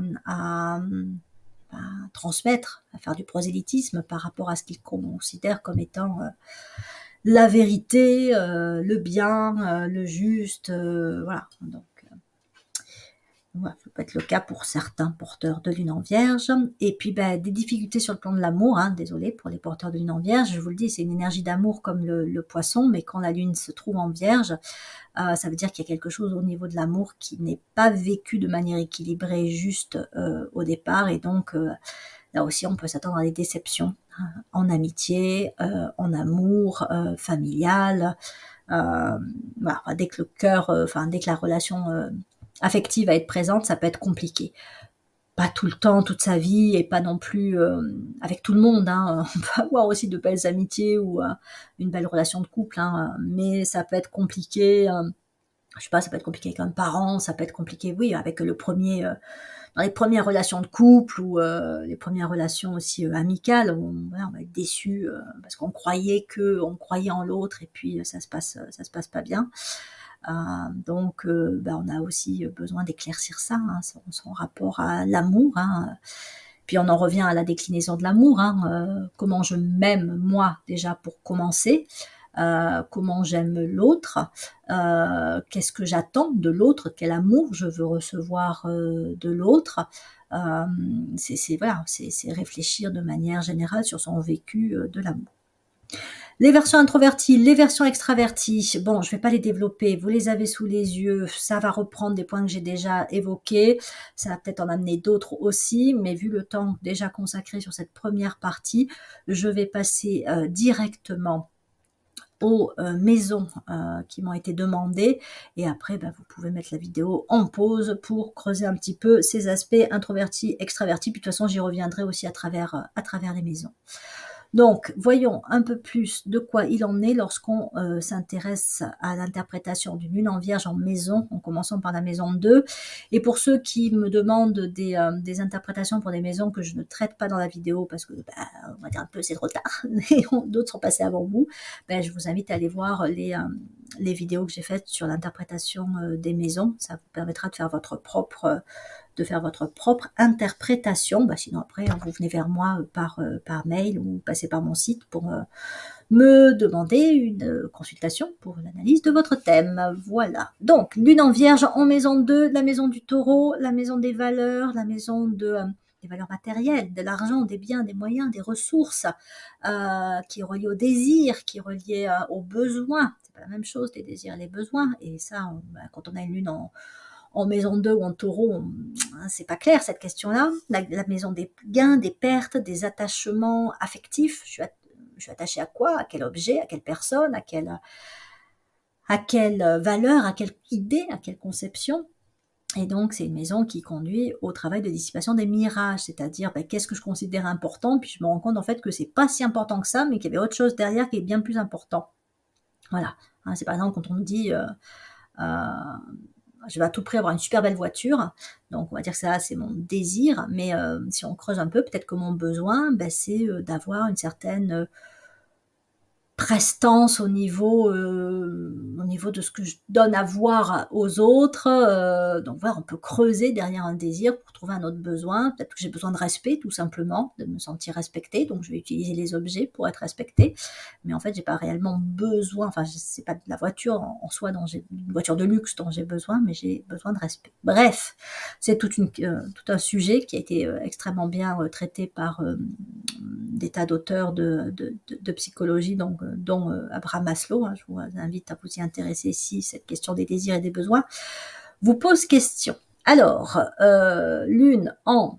transmettre, à faire du prosélytisme par rapport à ce qu'ils considèrent comme étant la vérité, le bien, le juste, voilà. Donc, voilà, ça peut être le cas pour certains porteurs de lune en Vierge. Et puis, ben, des difficultés sur le plan de l'amour. Hein, désolé pour les porteurs de lune en Vierge. Je vous le dis, c'est une énergie d'amour comme le poisson, mais quand la lune se trouve en Vierge, ça veut dire qu'il y a quelque chose au niveau de l'amour qui n'est pas vécu de manière équilibrée juste au départ. Et donc, là aussi, on peut s'attendre à des déceptions hein, en amitié, en amour, familial. Voilà, dès que le cœur, dès que la relation affective va être présente, ça peut être compliqué. Pas tout le temps, toute sa vie, et pas non plus avec tout le monde. Hein. On peut avoir aussi de belles amitiés ou une belle relation de couple, hein, mais ça peut être compliqué. Je sais pas, ça peut être compliqué avec un parent, ça peut être compliqué, oui, avec le premier, dans les premières relations de couple ou les premières relations aussi amicales, voilà, on va être déçu parce qu'on croyait en l'autre et puis ça se passe pas bien. Donc, on a aussi besoin d'éclaircir ça, hein, son rapport à l'amour. Hein. Puis on en revient à la déclinaison de l'amour. Hein, comment je m'aime moi déjà pour commencer. Comment j'aime l'autre, qu'est-ce que j'attends de l'autre, quel amour je veux recevoir de l'autre. C'est réfléchir de manière générale sur son vécu de l'amour. Les versions introverties, les versions extraverties, bon, je ne vais pas les développer, vous les avez sous les yeux, ça va reprendre des points que j'ai déjà évoqués, ça va peut-être en amener d'autres aussi, mais vu le temps déjà consacré sur cette première partie, je vais passer directement aux maisons qui m'ont été demandées et après vous pouvez mettre la vidéo en pause pour creuser un petit peu ces aspects introvertis, extravertis, puis de toute façon j'y reviendrai aussi à travers les maisons. Donc, voyons un peu plus de quoi il en est lorsqu'on s'intéresse à l'interprétation d'une lune en Vierge en maison, en commençant par la maison 2. Et pour ceux qui me demandent des interprétations pour des maisons que je ne traite pas dans la vidéo, parce que, on va dire un peu, c'est trop tard, et d'autres sont passés avant vous, je vous invite à aller voir les vidéos que j'ai faites sur l'interprétation des maisons. Ça vous permettra de faire votre propre interprétation. Sinon après, vous venez vers moi par mail ou passez par mon site pour me demander une consultation pour l'analyse de votre thème. Voilà. Donc, lune en Vierge en maison 2, la maison du taureau, la maison des valeurs, la maison des valeurs matérielles, de l'argent, des biens, des moyens, des ressources, qui est relié au désir, qui est relié aux besoins. C'est pas la même chose, les désirs et les besoins. Et ça, quand on a une lune en maison 2 ou en taureau, c'est pas clair cette question-là. La maison des gains, des pertes, des attachements affectifs. Je suis attachée à quoi? À quel objet? À quelle personne? À quelle valeur? À quelle idée? À quelle conception? Et donc, c'est une maison qui conduit au travail de dissipation des mirages, c'est-à-dire qu'est-ce que je considère important, puis je me rends compte en fait que c'est pas si important que ça, mais qu'il y avait autre chose derrière qui est bien plus important. Voilà. C'est par exemple quand on me dit je vais à tout prix avoir une super belle voiture, donc on va dire que ça c'est mon désir, mais si on creuse un peu, peut-être que mon besoin, c'est d'avoir une certaine prestance au niveau de ce que je donne à voir aux autres. Donc voilà, on peut creuser derrière un désir pour trouver un autre besoin. Peut-être que j'ai besoin de respect, tout simplement, de me sentir respectée. Donc je vais utiliser les objets pour être respectée. Mais en fait, j'ai pas réellement besoin. Enfin, c'est pas de la voiture en soi une voiture de luxe dont j'ai besoin, mais j'ai besoin de respect. Bref, c'est tout un sujet qui a été extrêmement bien traité par des tas d'auteurs de psychologie, donc, dont Abraham Maslow. Hein, je vous invite à vous y intéresser si cette question des désirs et des besoins vous pose question. Alors, Lune en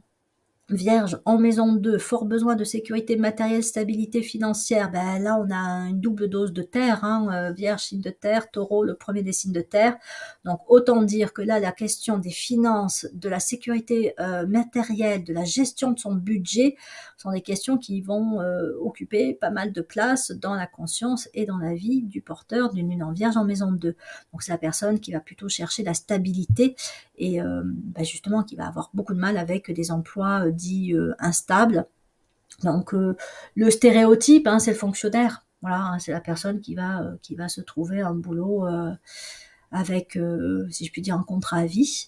Vierge en maison 2, fort besoin de sécurité matérielle, stabilité financière. Ben là, on a une double dose de terre. Hein, Vierge, signe de terre, Taureau, le premier des signes de terre. Donc, autant dire que là, la question des finances, de la sécurité matérielle, de la gestion de son budget, sont des questions qui vont occuper pas mal de place dans la conscience et dans la vie du porteur d'une lune en Vierge en maison 2. Donc, c'est la personne qui va plutôt chercher la stabilité et justement qui va avoir beaucoup de mal avec des emplois dits instables. Donc le stéréotype, hein, c'est le fonctionnaire. Voilà, hein, c'est la personne qui va se trouver un boulot avec, si je puis dire, un contrat à vie.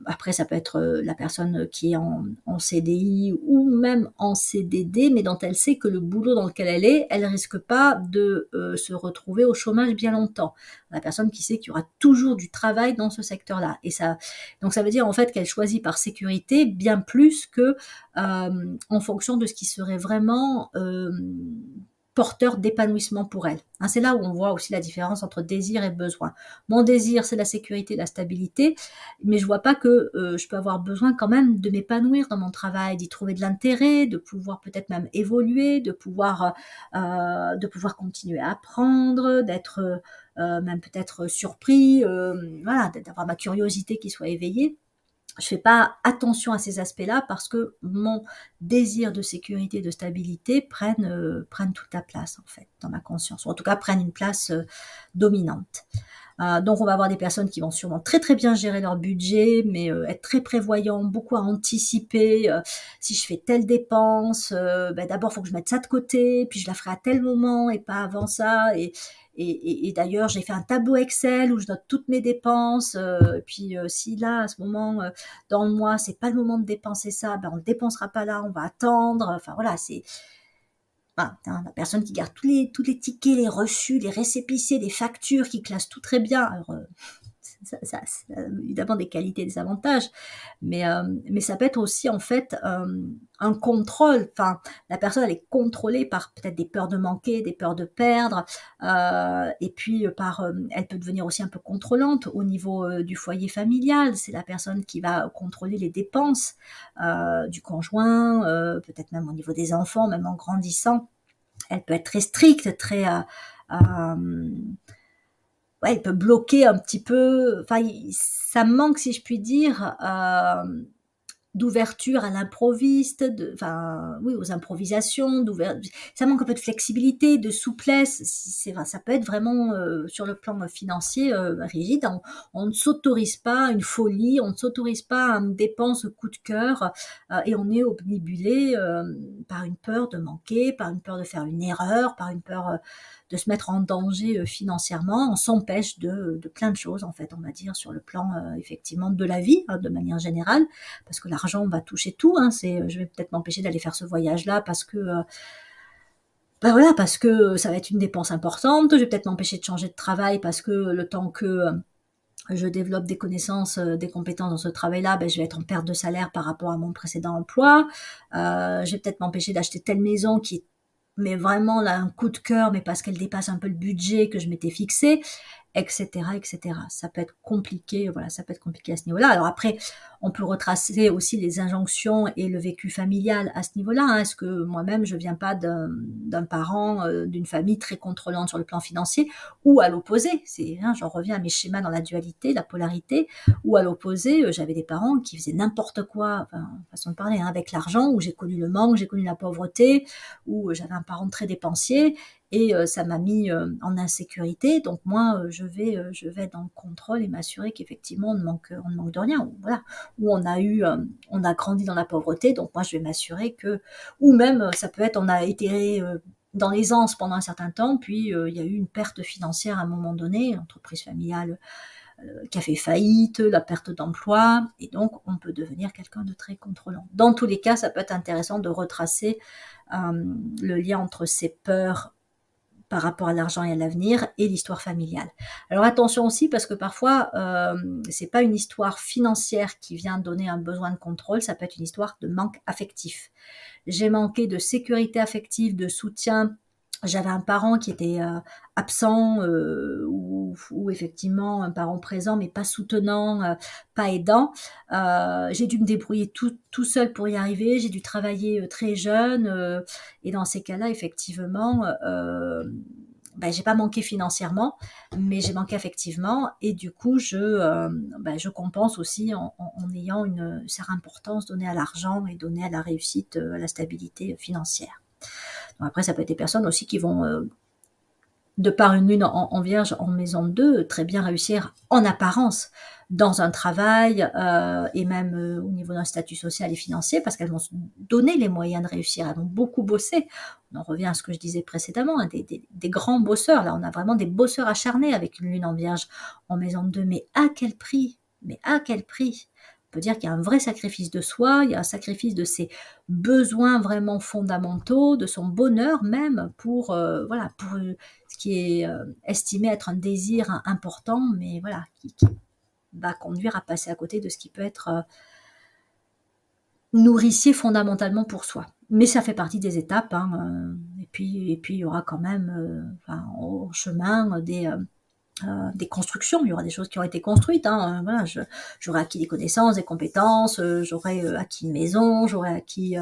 Après, ça peut être la personne qui est en CDI ou même en CDD, mais dont elle sait que le boulot dans lequel elle risque pas de se retrouver au chômage bien longtemps. La personne qui sait qu'il y aura toujours du travail dans ce secteur-là. Et donc ça veut dire en fait qu'elle choisit par sécurité bien plus que en fonction de ce qui serait vraiment porteur d'épanouissement pour elle. Hein, c'est là où on voit aussi la différence entre désir et besoin. Mon désir, c'est la sécurité, la stabilité, mais je vois pas que je peux avoir besoin quand même de m'épanouir dans mon travail, d'y trouver de l'intérêt, de pouvoir peut-être même évoluer, de pouvoir continuer à apprendre, d'être même peut-être surpris, voilà, d'avoir ma curiosité qui soit éveillée. Je fais pas attention à ces aspects-là parce que mon désir de sécurité, de stabilité prennent toute la place en fait dans ma conscience, ou en tout cas prennent une place dominante. Donc on va avoir des personnes qui vont sûrement très très bien gérer leur budget, mais être très prévoyant, beaucoup à anticiper. Si je fais telle dépense, d'abord il faut que je mette ça de côté, puis je la ferai à tel moment et pas avant ça. Et d'ailleurs, j'ai fait un tableau Excel où je note toutes mes dépenses. Puis si là, à ce moment, dans le mois, c'est pas le moment de dépenser ça, on le dépensera pas là, on va attendre. Enfin voilà, c'est la personne qui garde tous les tickets, les reçus, les récépissés, les factures, qui classe tout très bien. Alors, ça a évidemment des qualités et des avantages, mais ça peut être aussi en fait un contrôle. Enfin, la personne elle est contrôlée par peut-être des peurs de manquer, des peurs de perdre, et puis elle peut devenir aussi un peu contrôlante au niveau du foyer familial. C'est la personne qui va contrôler les dépenses du conjoint, peut-être même au niveau des enfants, même en grandissant. Elle peut être très stricte, très ouais, elle peut bloquer un petit peu. Enfin, ça manque, si je puis dire, d'ouverture à l'improviste, enfin, oui, aux improvisations, ça manque un peu de flexibilité, de souplesse. Ça peut être vraiment sur le plan financier rigide. On ne s'autorise pas une folie, on ne s'autorise pas une dépense coup de cœur, et on est obnubilé par une peur de manquer, par une peur de faire une erreur, par une peur de se mettre en danger financièrement. On s'empêche de plein de choses, en fait, on va dire, sur le plan effectivement de la vie, hein, de manière générale, parce que l'argent va toucher tout. Hein, je vais peut-être m'empêcher d'aller faire ce voyage-là parce que voilà, parce que ça va être une dépense importante. Je vais peut-être m'empêcher de changer de travail parce que le temps que je développe des connaissances, des compétences dans ce travail-là, je vais être en perte de salaire par rapport à mon précédent emploi. Je vais peut-être m'empêcher d'acheter telle maison qui est mais vraiment là un coup de cœur, mais parce qu'elle dépasse un peu le budget que je m'étais fixé, etc., etc. Ça peut être compliqué, voilà, ça peut être compliqué à ce niveau-là. Alors après, on peut retracer aussi les injonctions et le vécu familial à ce niveau-là. Hein. Est-ce que moi-même, je viens pas d'un parent, d'une famille très contrôlante sur le plan financier, ou à l'opposé, j'en reviens à mes schémas dans la dualité, la polarité, ou à l'opposé, j'avais des parents qui faisaient n'importe quoi, enfin, façon de parler, hein, avec l'argent, où j'ai connu le manque, j'ai connu la pauvreté, où j'avais un parent très dépensier, et ça m'a mis en insécurité. Donc moi, je vais être dans le contrôle et m'assurer qu'effectivement on ne manque de rien. Ou, voilà, où on a grandi dans la pauvreté. Donc moi, je vais m'assurer que, ou même ça peut être, on a été dans l'aisance pendant un certain temps, puis il y a eu une perte financière à un moment donné, l'entreprise familiale qui a fait faillite, la perte d'emploi, et donc on peut devenir quelqu'un de très contrôlant. Dans tous les cas, ça peut être intéressant de retracer le lien entre ces peurs par rapport à l'argent et à l'avenir et l'histoire familiale. Alors attention aussi parce que parfois c'est pas une histoire financière qui vient donner un besoin de contrôle, ça peut être une histoire de manque affectif. J'ai manqué de sécurité affective, de soutien. J'avais un parent qui était absent ou effectivement un parent présent mais pas soutenant, pas aidant. J'ai dû me débrouiller tout seul pour y arriver. J'ai dû travailler très jeune et dans ces cas-là, effectivement, j'ai pas manqué financièrement, mais j'ai manqué affectivement et du coup, je compense aussi en ayant une certaine importance donnée à l'argent et donnée à la réussite, à la stabilité financière. Donc après, ça peut être des personnes aussi qui vont, de par une lune en Vierge en maison 2, très bien réussir en apparence dans un travail et même au niveau d'un statut social et financier parce qu'elles vont se donner les moyens de réussir, elles vont beaucoup bosser. On en revient à ce que je disais précédemment, hein, des grands bosseurs. Là, on a vraiment des bosseurs acharnés avec une lune en Vierge en maison 2, mais à quel prix? Mais à quel prix? On peut dire qu'il y a un vrai sacrifice de soi, il y a un sacrifice de ses besoins vraiment fondamentaux, de son bonheur même pour ce qui est estimé être un désir important, mais voilà, qui va conduire à passer à côté de ce qui peut être nourricier fondamentalement pour soi. Mais ça fait partie des étapes, hein, et puis il y aura quand même au chemin des constructions, il y aura des choses qui ont été construites, hein, voilà, j'aurai acquis des connaissances, des compétences, j'aurai acquis une maison, j'aurai acquis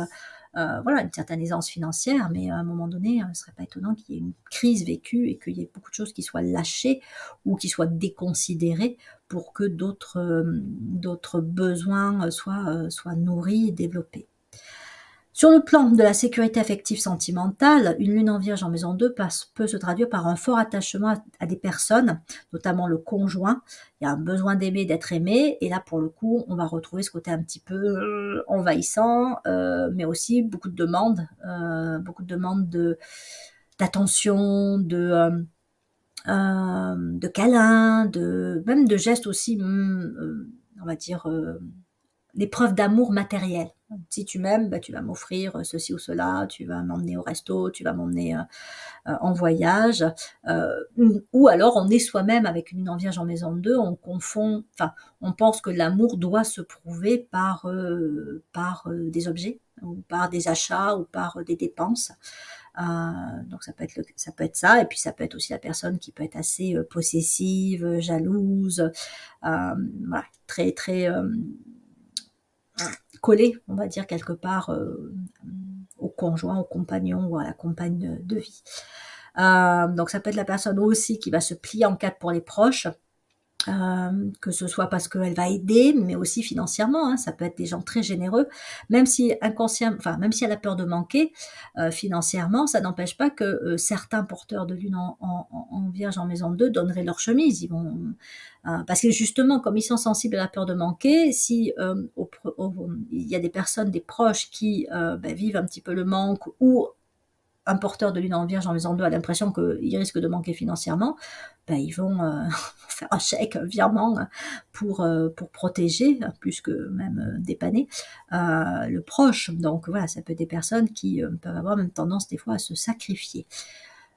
voilà, une certaine aisance financière, mais à un moment donné, ce ne serait pas étonnant qu'il y ait une crise vécue et qu'il y ait beaucoup de choses qui soient lâchées ou qui soient déconsidérées pour que d'autres besoins soient nourris et développés. Sur le plan de la sécurité affective sentimentale, une lune en Vierge en maison 2 peut se traduire par un fort attachement à des personnes, notamment le conjoint. Il y a un besoin d'aimer, d'être aimé, et là pour le coup, on va retrouver ce côté un petit peu envahissant, mais aussi beaucoup de demandes d'attention, de câlins, même de gestes aussi, on va dire, des preuves d'amour matériel. Si tu m'aimes, tu vas m'offrir ceci ou cela, tu vas m'emmener au resto, tu vas m'emmener en voyage, ou alors on est soi-même avec une lune en Vierge en maison 2, on confond, on pense que l'amour doit se prouver par des objets, ou par des achats, ou par des dépenses. Donc ça peut être ça, et puis ça peut être aussi la personne qui peut être assez possessive, jalouse, voilà, très très collé, on va dire, quelque part au conjoint, au compagnon ou à la compagne de vie. Donc ça peut être la personne aussi qui va se plier en quatre pour les proches, que ce soit parce qu'elle va aider, mais aussi financièrement, hein, ça peut être des gens très généreux, même si même si elle a peur de manquer financièrement, ça n'empêche pas que certains porteurs de lune en Vierge en maison 2 donneraient leur chemise, parce que justement, comme ils sont sensibles à la peur de manquer, si il y a des personnes, des proches qui vivent un petit peu le manque, ou un porteur de lune en Vierge en maison 2 a l'impression qu'il risque de manquer financièrement, ils vont faire un chèque, un virement pour protéger, plus que même dépanner le proche. Donc voilà, ça peut être des personnes qui peuvent avoir même tendance des fois à se sacrifier.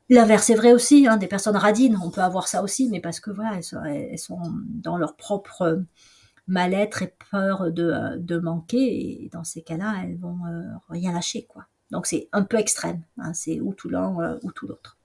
L'inverse est vrai aussi, hein, des personnes radines, on peut avoir ça aussi, mais parce que voilà, elles sont dans leur propre mal-être et peur de manquer, et dans ces cas-là, elles vont rien lâcher, quoi. Donc c'est un peu extrême, hein, c'est ou tout l'un ou tout l'autre.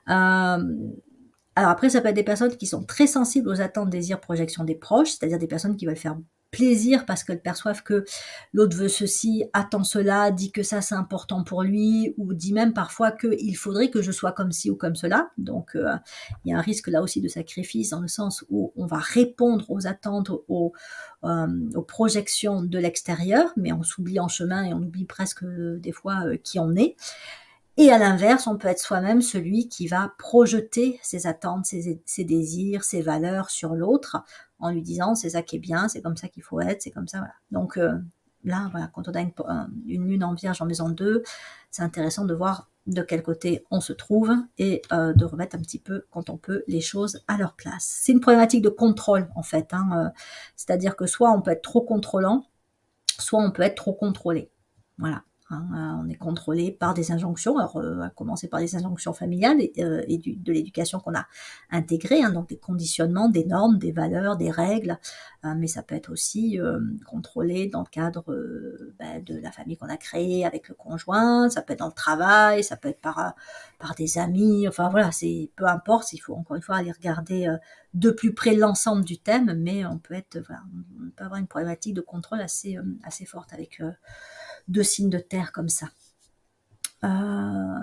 Alors après, ça peut être des personnes qui sont très sensibles aux attentes, désirs, projections des proches, c'est-à-dire des personnes qui veulent faire plaisir parce qu'elles perçoivent que l'autre veut ceci, attend cela, dit que ça c'est important pour lui, ou dit même parfois qu'il faudrait que je sois comme ci ou comme cela. Donc il y a un risque là aussi de sacrifice, dans le sens où on va répondre aux attentes, aux projections de l'extérieur, mais on s'oublie en chemin et on oublie presque des fois qui on est. Et à l'inverse, on peut être soi-même celui qui va projeter ses attentes, ses désirs, ses valeurs sur l'autre, en lui disant c'est ça qui est bien, c'est comme ça qu'il faut être, c'est comme ça, voilà. Donc là, voilà, quand on a une lune en Vierge en maison 2, c'est intéressant de voir de quel côté on se trouve et de remettre un petit peu, quand on peut, les choses à leur place. C'est une problématique de contrôle, en fait, hein, c'est-à-dire que soit on peut être trop contrôlant, soit on peut être trop contrôlé. Voilà. On est contrôlé par des injonctions, alors à commencer par des injonctions familiales et de l'éducation qu'on a intégrée, hein, donc des conditionnements, des normes, des valeurs, des règles, mais ça peut être aussi contrôlé dans le cadre de la famille qu'on a créée avec le conjoint, ça peut être dans le travail, ça peut être par des amis, enfin voilà, c'est peu importe, il faut encore une fois aller regarder de plus près l'ensemble du thème, mais on peut être, voilà, on peut avoir une problématique de contrôle assez forte avec deux signes de terre comme ça.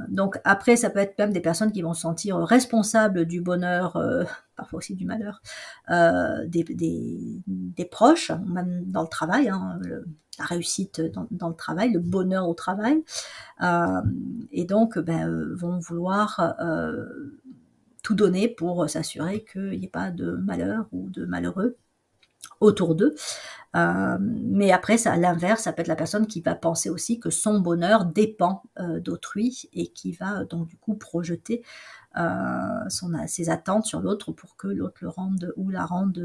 Donc après, ça peut être même des personnes qui vont se sentir responsables du bonheur, parfois aussi du malheur, des proches, même dans le travail, hein, la réussite dans le travail, le bonheur au travail, et donc vont vouloir tout donner pour s'assurer qu'il n'y ait pas de malheur ou de malheureux autour d'eux. Mais après, ça, à l'inverse, ça peut être la personne qui va penser aussi que son bonheur dépend d'autrui et qui va donc du coup projeter ses attentes sur l'autre pour que l'autre le rende ou la rende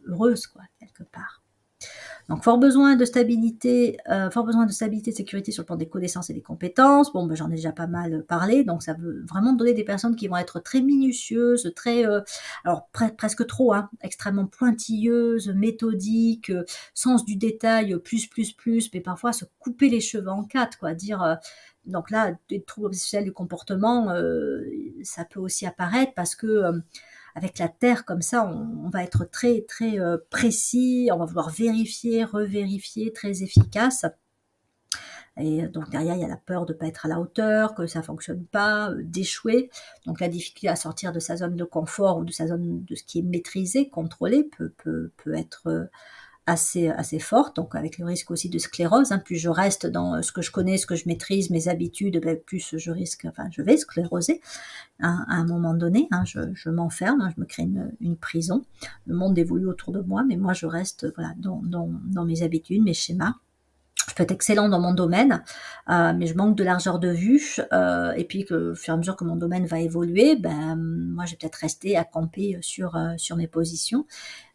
heureuse, quoi, quelque part. Donc, fort besoin de stabilité, de sécurité sur le plan des connaissances et des compétences. Bon, j'en ai déjà pas mal parlé, donc ça veut vraiment donner des personnes qui vont être très minutieuses, très, alors presque trop, hein, extrêmement pointilleuses, méthodiques, sens du détail, plus, mais parfois se couper les cheveux en quatre, quoi, dire... donc là, des troubles obsessionnels du comportement, ça peut aussi apparaître parce que avec la terre comme ça, on va être très précis, on va vouloir vérifier, revérifier, très efficace. Et donc derrière, il y a la peur de ne pas être à la hauteur, que ça ne fonctionne pas, d'échouer. Donc la difficulté à sortir de sa zone de confort ou de sa zone de ce qui est maîtrisé, contrôlé, peut être assez forte, donc avec le risque aussi de sclérose, hein. Plus je reste dans ce que je connais, ce que je maîtrise, mes habitudes, plus je vais scléroser, hein, à un moment donné, hein, je m'enferme, hein, je me crée une prison. Le monde évolue autour de moi, mais moi je reste, voilà, dans mes habitudes, mes schémas. Je peux être excellent dans mon domaine, mais je manque de largeur de vue, et puis que, au fur et à mesure que mon domaine va évoluer, moi je vais peut-être rester à camper sur mes positions.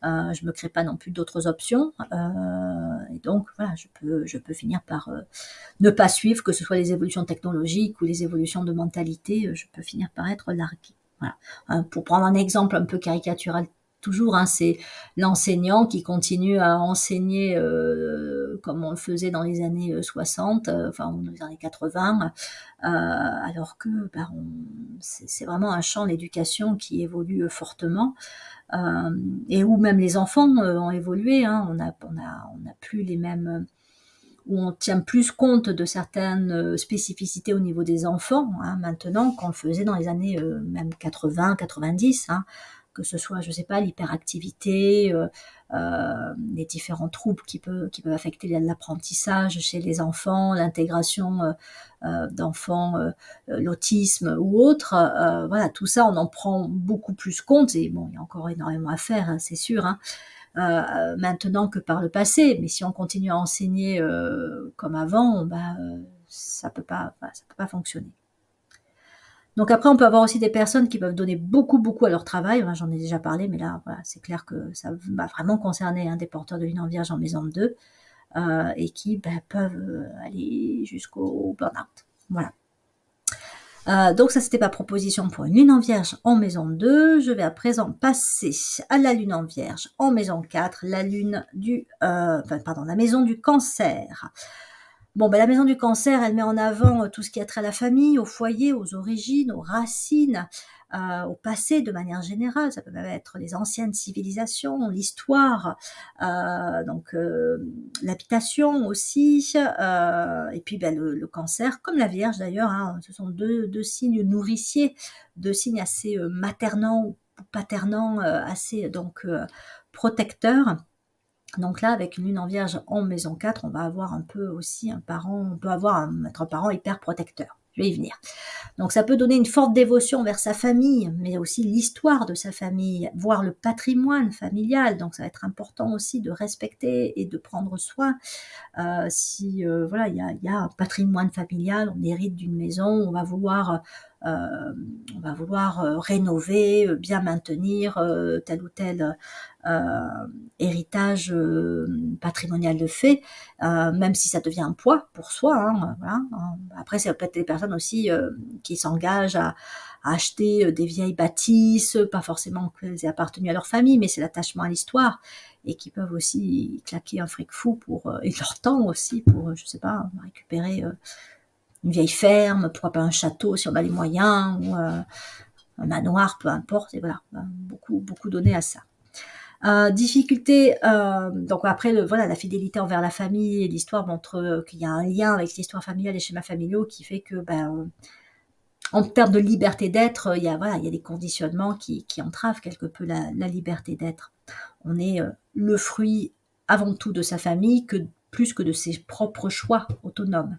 Je me crée pas non plus d'autres options, et donc voilà, je peux finir par ne pas suivre, que ce soit les évolutions technologiques ou les évolutions de mentalité, je peux finir par être larguée. Voilà. Pour prendre un exemple un peu caricatural toujours, hein, c'est l'enseignant qui continue à enseigner comme on le faisait dans les années 60, enfin dans les années 80, alors que c'est vraiment un champ d'éducation qui évolue fortement, et où même les enfants ont évolué, hein, on a plus les mêmes, où on tient plus compte de certaines spécificités au niveau des enfants, hein, maintenant qu'on le faisait dans les années même 80, 90, hein, que ce soit, je sais pas, l'hyperactivité, les différents troubles qui peuvent affecter l'apprentissage chez les enfants, l'intégration d'enfants, l'autisme ou autre, voilà, tout ça, on en prend beaucoup plus compte, et bon, il y a encore énormément à faire, hein, c'est sûr, hein, maintenant que par le passé, mais si on continue à enseigner comme avant, ça peut pas fonctionner. Donc après, on peut avoir aussi des personnes qui peuvent donner beaucoup à leur travail. J'en ai déjà parlé, mais là, voilà, c'est clair que ça va vraiment concerner, hein, des porteurs de lune en vierge en maison de 2, et qui peuvent aller jusqu'au burn-out. Voilà. Donc ça, c'était ma proposition pour une lune en vierge en maison 2. Je vais à présent passer à la lune en vierge en maison 4, la maison du cancer. Bon, la maison du cancer, elle met en avant tout ce qui a trait à la famille, au foyer, aux origines, aux racines, au passé de manière générale. Ça peut même être les anciennes civilisations, l'histoire, l'habitation aussi, et puis le cancer, comme la Vierge d'ailleurs, hein, ce sont deux signes nourriciers, deux signes assez maternants ou paternants, assez protecteurs. Donc là, avec une lune en vierge en maison 4, on va avoir un peu aussi un parent, on peut avoir être un parent hyper protecteur. je vais y venir. Donc ça peut donner une forte dévotion vers sa famille, mais aussi l'histoire de sa famille, voire le patrimoine familial. Donc ça va être important aussi de respecter et de prendre soin. Si voilà, il y a un patrimoine familial, on hérite d'une maison, on va vouloir rénover, bien maintenir tel ou tel héritage patrimonial de fait, même si ça devient un poids pour soi. Hein, voilà. Après, c'est peut-être des personnes aussi qui s'engagent à acheter des vieilles bâtisses, pas forcément qu'elles aient appartenu à leur famille, mais c'est l'attachement à l'histoire, et qui peuvent aussi claquer un fric fou et leur temps aussi pour, je sais pas, récupérer une vieille ferme, pourquoi pas un château si on a les moyens, ou un manoir, peu importe, et voilà, beaucoup donné à ça. Difficulté, donc après, voilà, la fidélité envers la famille et l'histoire montre qu'il y a un lien avec l'histoire familiale et les schémas familiaux qui fait que, en termes de liberté d'être, il y a des conditionnements qui entravent quelque peu la liberté d'être. On est le fruit avant tout de sa famille, plus que de ses propres choix autonomes.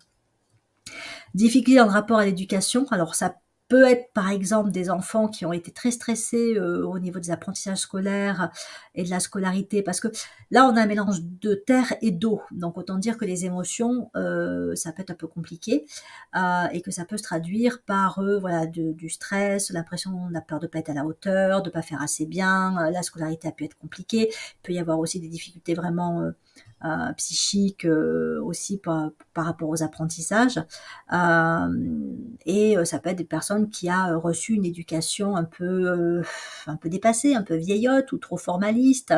Difficulté dans le rapport à l'éducation, alors ça peut être par exemple des enfants qui ont été très stressés au niveau des apprentissages scolaires et de la scolarité, parce que là on a un mélange de terre et d'eau, donc autant dire que les émotions ça peut être un peu compliqué et que ça peut se traduire par voilà, du stress, l'impression, la peur de pas être à la hauteur, de pas faire assez bien, la scolarité a pu être compliquée, il peut y avoir aussi des difficultés vraiment psychiques aussi par rapport aux apprentissages. Et ça peut être des personnes qui a reçu une éducation un peu dépassée, un peu vieillotte ou trop formaliste.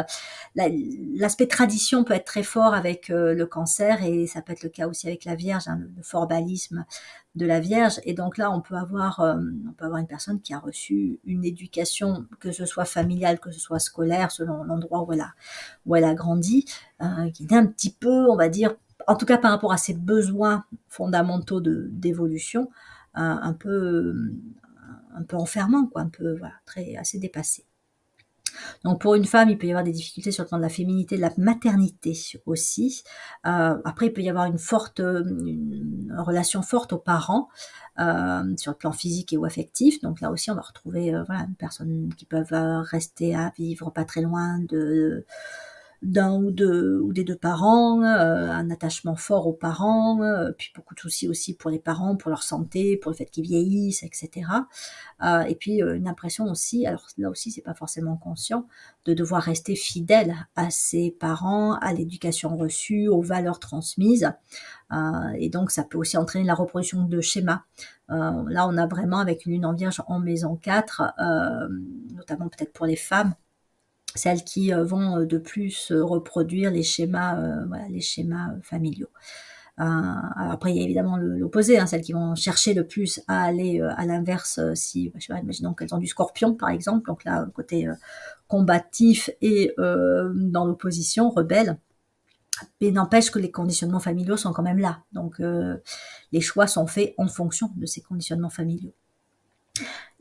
L'aspect tradition peut être très fort avec le cancer, et ça peut être le cas aussi avec la Vierge, hein, le formalisme de la Vierge. Et donc là, on peut avoir une personne qui a reçu une éducation, que ce soit familiale, que ce soit scolaire, selon l'endroit où elle a grandi, qui est un petit peu, on va dire, en tout cas par rapport à ses besoins fondamentaux d'évolution, un peu enfermant, quoi, un peu, voilà, assez dépassé. Donc pour une femme, il peut y avoir des difficultés sur le plan de la féminité, de la maternité aussi. Après, il peut y avoir une relation forte aux parents sur le plan physique et ou affectif. Donc là aussi, on va retrouver voilà, une personne qui peuvent rester à vivre pas très loin d'un ou des deux parents, un attachement fort aux parents, puis beaucoup de soucis aussi pour les parents, pour leur santé, pour le fait qu'ils vieillissent, etc. Et puis une impression aussi, alors là aussi c'est pas forcément conscient, de devoir rester fidèle à ses parents, à l'éducation reçue, aux valeurs transmises. Et donc ça peut aussi entraîner la reproduction de schémas. Là on a vraiment, avec une lune en Vierge en maison 4, notamment peut-être pour les femmes, celles qui vont de plus reproduire les schémas, familiaux. Après, il y a évidemment l'opposé, hein, celles qui vont chercher le plus à aller à l'inverse. Si, je sais pas, imaginons qu'elles ont du Scorpion, par exemple, donc là, côté combatif et dans l'opposition, rebelle. Mais n'empêche que les conditionnements familiaux sont quand même là. Donc, les choix sont faits en fonction de ces conditionnements familiaux.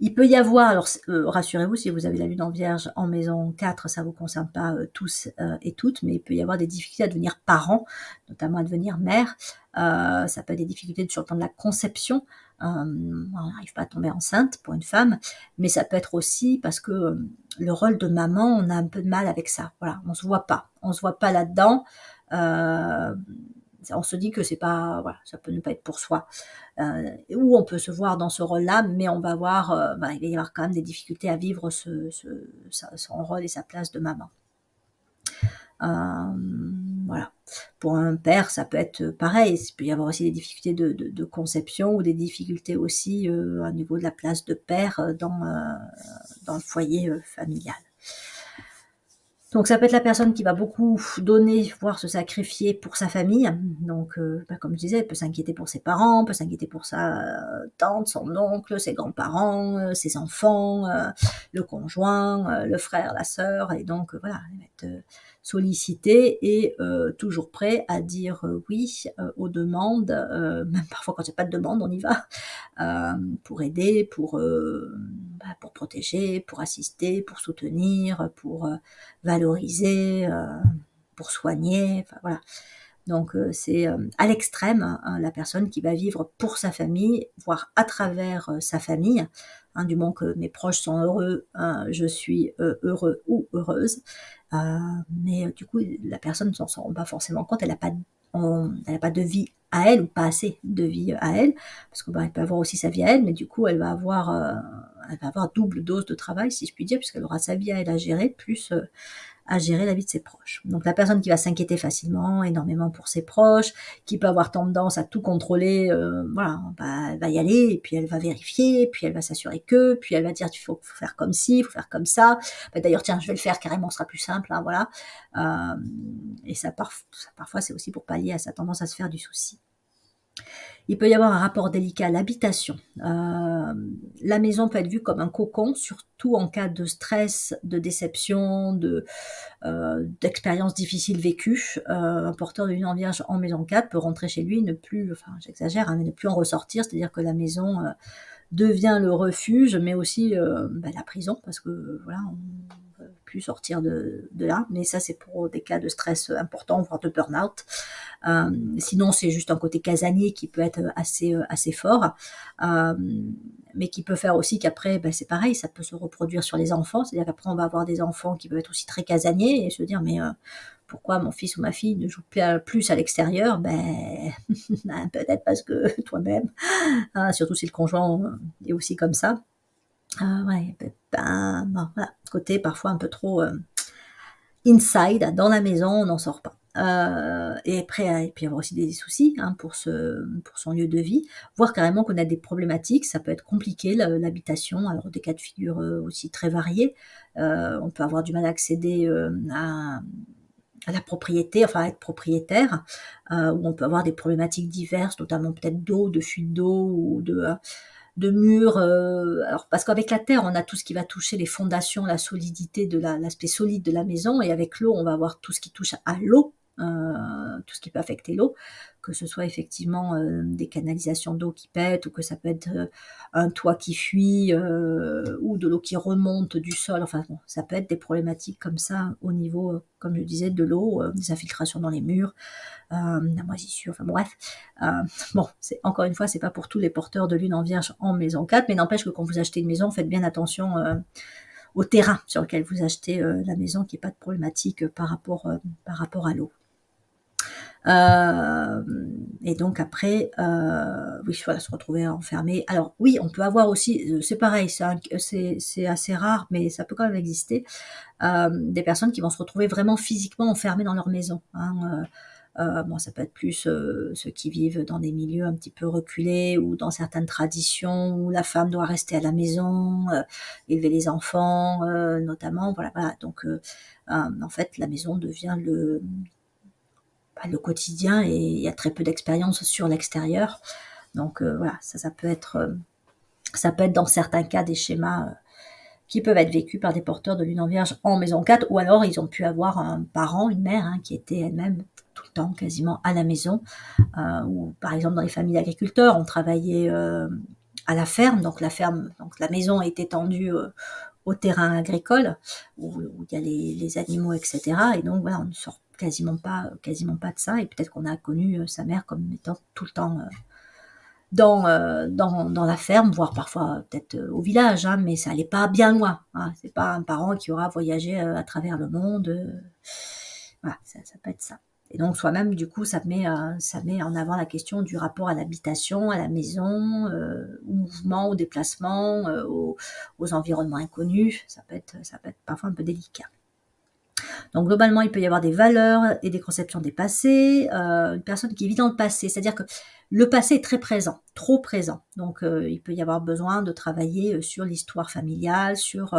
Il peut y avoir, alors rassurez-vous, si vous avez la lune en Vierge en maison 4, ça ne vous concerne pas tous et toutes, mais il peut y avoir des difficultés à devenir parent, notamment à devenir mère. Ça peut être des difficultés sur le plan de la conception. On n'arrive pas à tomber enceinte pour une femme, mais ça peut être aussi parce que le rôle de maman, on a un peu de mal avec ça. Voilà, on se voit pas là-dedans. On se dit que c'est pas, voilà, ça peut ne pas être pour soi. Ou on peut se voir dans ce rôle-là, mais on va voir, il va y avoir quand même des difficultés à vivre son rôle et sa place de maman. Voilà. Pour un père, ça peut être pareil. Il peut y avoir aussi des difficultés de conception, ou des difficultés aussi au niveau de la place de père dans le foyer familial. Donc ça peut être la personne qui va beaucoup donner, voire se sacrifier pour sa famille. Donc comme je disais, elle peut s'inquiéter pour ses parents, peut s'inquiéter pour sa tante, son oncle, ses grands-parents, ses enfants, le conjoint, le frère, la sœur. Et donc voilà, elle va être sollicitée et toujours prêt à dire oui aux demandes, même parfois quand il n'y a pas de demande, on y va, pour aider, pour protéger, pour assister, pour soutenir, pour valoriser, pour soigner, enfin voilà. Donc c'est à l'extrême, hein, la personne qui va vivre pour sa famille, voire à travers sa famille. Hein, du moment que mes proches sont heureux, hein, je suis heureux ou heureuse. Mais du coup, la personne ne s'en rend pas forcément compte, elle n'a pas de vie à elle, ou pas assez de vie à elle, parce que elle peut avoir aussi sa vie à elle, mais du coup elle va avoir double dose de travail, si je puis dire, puisqu'elle aura sa vie à elle à gérer, plus à gérer la vie de ses proches. Donc la personne qui va s'inquiéter facilement, énormément pour ses proches, qui peut avoir tendance à tout contrôler, voilà, elle va y aller, et puis elle va vérifier, puis elle va s'assurer que, puis elle va dire il faut faire comme ci, il faut faire comme ça. D'ailleurs, tiens, je vais le faire carrément, ce sera plus simple, hein, voilà. Et ça, parfois, c'est aussi pour pallier à sa tendance à se faire du souci. Il peut y avoir un rapport délicat à l'habitation. La maison peut être vue comme un cocon, surtout en cas de stress, de déception, d'expériences difficiles vécues. Un porteur de lune en vierge en maison 4 peut rentrer chez lui, ne plus, enfin j'exagère, hein, mais ne plus en ressortir, c'est-à-dire que la maison devient le refuge, mais aussi la prison, parce que voilà, on ne veut plus sortir de là. Mais ça, c'est pour des cas de stress importants, voire de burn-out. Sinon, c'est juste un côté casanier qui peut être assez fort, mais qui peut faire aussi qu'après, c'est pareil, ça peut se reproduire sur les enfants. C'est-à-dire qu'après, on va avoir des enfants qui peuvent être aussi très casaniers et se dire, mais pourquoi mon fils ou ma fille ne joue plus à l'extérieur? Peut-être parce que toi-même, surtout si le conjoint est aussi comme ça. Ouais, voilà, côté parfois un peu trop inside, dans la maison, on n'en sort pas. Et après, il peut y avoir aussi des soucis pour son lieu de vie, voire carrément qu'on a des problématiques, ça peut être compliqué l'habitation, alors des cas de figure aussi très variés. On peut avoir du mal à accéder à la propriété, enfin à être propriétaire, où on peut avoir des problématiques diverses, notamment peut-être d'eau, de fuite d'eau ou de murs. Alors parce qu'avec la terre, on a tout ce qui va toucher les fondations, la solidité de l'aspect solide de la maison, et avec l'eau, on va avoir tout ce qui touche à l'eau, tout ce qui peut affecter l'eau, que ce soit effectivement des canalisations d'eau qui pètent, ou que ça peut être un toit qui fuit, ou de l'eau qui remonte du sol. Enfin bon, ça peut être des problématiques comme ça au niveau, comme je disais, de l'eau, des infiltrations dans les murs, la moisissure, enfin bref. Bon, encore une fois, c'est pas pour tous les porteurs de lune en vierge en maison 4, mais n'empêche que quand vous achetez une maison, faites bien attention au terrain sur lequel vous achetez la maison, qu'il n'y ait pas de problématique par rapport à l'eau. Et donc après, oui, voilà, se retrouver enfermé. Alors oui, on peut avoir aussi, c'est pareil, c'est assez rare, mais ça peut quand même exister, des personnes qui vont se retrouver vraiment physiquement enfermées dans leur maison. Bon, ça peut être plus ceux qui vivent dans des milieux un petit peu reculés, ou dans certaines traditions où la femme doit rester à la maison, élever les enfants, notamment. Voilà. Donc, en fait, la maison devient le quotidien, et il y a très peu d'expérience sur l'extérieur. Donc voilà, ça peut être dans certains cas des schémas qui peuvent être vécus par des porteurs de lune en vierge en maison 4, ou alors ils ont pu avoir un parent, une mère, qui était elle-même tout le temps quasiment à la maison, ou par exemple dans les familles d'agriculteurs, on travaillait à la ferme, donc la maison est étendue au terrain agricole, où il y a les animaux, etc. Et donc voilà, on ne sort quasiment pas de ça, et peut-être qu'on a connu sa mère comme étant tout le temps dans la ferme, voire parfois peut-être au village, mais ça allait pas bien loin. C'est pas un parent qui aura voyagé à travers le monde. Voilà, ça peut être ça. Et donc soi-même, du coup, ça met en avant la question du rapport à l'habitation, à la maison, au mouvement, au déplacement, aux environnements inconnus. Ça peut être parfois un peu délicat. Donc globalement, il peut y avoir des valeurs et des conceptions dépassées, une personne qui vit dans le passé, c'est-à-dire que le passé est très présent, trop présent. Donc il peut y avoir besoin de travailler sur l'histoire familiale, sur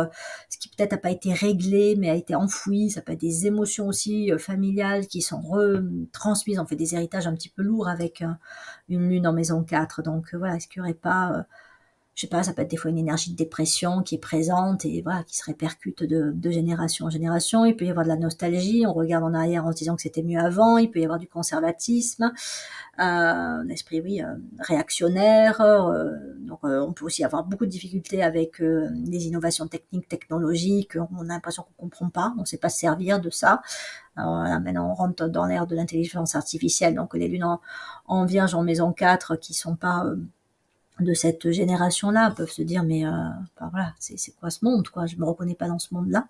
ce qui peut-être n'a pas été réglé, mais a été enfoui. Ça peut être des émotions aussi familiales qui sont retransmises. On fait des héritages un petit peu lourds avec une lune en maison 4. Donc voilà, est-ce qu'il n'y aurait pas je sais pas, ça peut être des fois une énergie de dépression qui est présente et voilà, qui se répercute de génération en génération. Il peut y avoir de la nostalgie, on regarde en arrière en se disant que c'était mieux avant. Il peut y avoir du conservatisme, un esprit, oui, réactionnaire. Donc, on peut aussi avoir beaucoup de difficultés avec les innovations techniques, technologiques. On a l'impression qu'on comprend pas, on sait pas se servir de ça. Alors, voilà, maintenant, on rentre dans l'ère de l'intelligence artificielle. Donc, les lunes en Vierge en maison 4 qui sont pas de cette génération-là peuvent se dire mais ben voilà, c'est quoi ce monde, quoi, je me reconnais pas dans ce monde-là.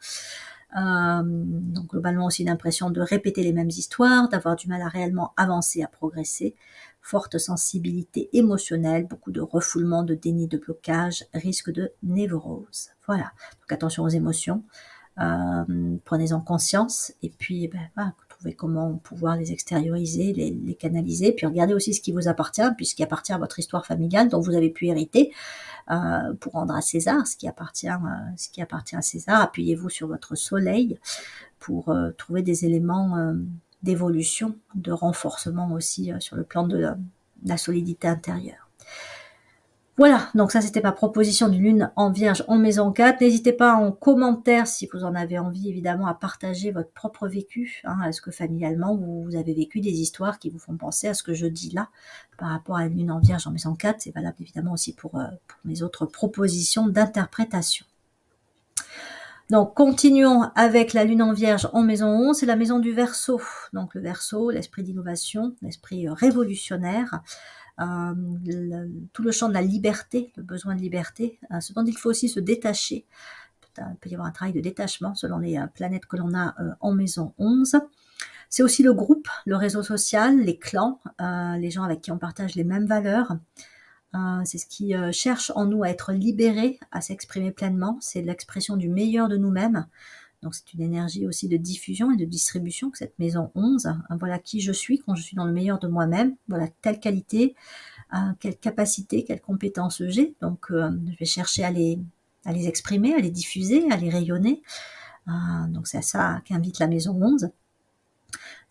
Donc globalement aussi une impression de répéter les mêmes histoires, d'avoir du mal à réellement avancer, à progresser, forte sensibilité émotionnelle, beaucoup de refoulement, de déni, de blocage, risque de névrose. Voilà, donc attention aux émotions, prenez-en conscience et puis ben, voilà, trouvez comment pouvoir les extérioriser, les canaliser, puis regardez aussi ce qui vous appartient, puisqu'il appartient à votre histoire familiale dont vous avez pu hériter, pour rendre à César ce qui appartient à César. Appuyez-vous sur votre soleil pour trouver des éléments d'évolution, de renforcement aussi sur le plan de la solidité intérieure. Voilà, donc ça c'était ma proposition d'une lune en Vierge en maison 4. N'hésitez pas en commentaire si vous en avez envie évidemment à partager votre propre vécu. Est-ce que familialement vous avez vécu des histoires qui vous font penser à ce que je dis là par rapport à une lune en Vierge en maison 4. C'est valable évidemment aussi pour mes autres propositions d'interprétation. Donc, continuons avec la lune en Vierge en maison 11, c'est la maison du Verseau. Donc, le Verseau, l'esprit d'innovation, l'esprit révolutionnaire, tout le champ de la liberté, le besoin de liberté, ce dont il faut aussi se détacher. Il peut y avoir un travail de détachement selon les planètes que l'on a en maison 11. C'est aussi le groupe, le réseau social, les clans, les gens avec qui on partage les mêmes valeurs. C'est ce qui cherche en nous à être libérés, à s'exprimer pleinement. C'est l'expression du meilleur de nous-mêmes. Donc c'est une énergie aussi de diffusion et de distribution que cette maison 11. Voilà qui je suis quand je suis dans le meilleur de moi-même. Voilà telle qualité, quelle capacité, quelle compétence j'ai. Donc je vais chercher à les exprimer, à les diffuser, à les rayonner. Donc c'est à ça qu'invite la maison 11.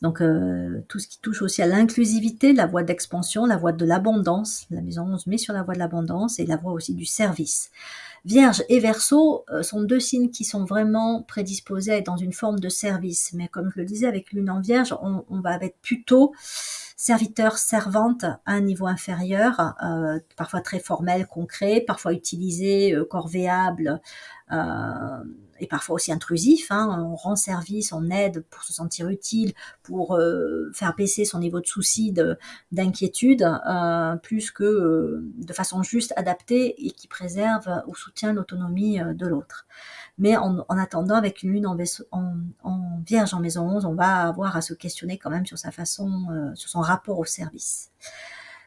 Donc tout ce qui touche aussi à l'inclusivité, la voie d'expansion, la voie de l'abondance. La maison 11 met sur la voie de l'abondance et la voie aussi du service. Vierge et Verseau sont deux signes qui sont vraiment prédisposés à être dans une forme de service. Mais comme je le disais, avec lune en Vierge, on va être plutôt serviteur, servante à un niveau inférieur, parfois très formel, concret, parfois utilisé, corvéable, et parfois aussi intrusif. On rend service, on aide pour se sentir utile, pour faire baisser son niveau de souci, d'inquiétude, plus que de façon juste adaptée et qui préserve ou soutient l'autonomie de l'autre. Mais en attendant, avec une lune en Vierge en maison 11, on va avoir à se questionner quand même sur sa façon, sur son rapport au service.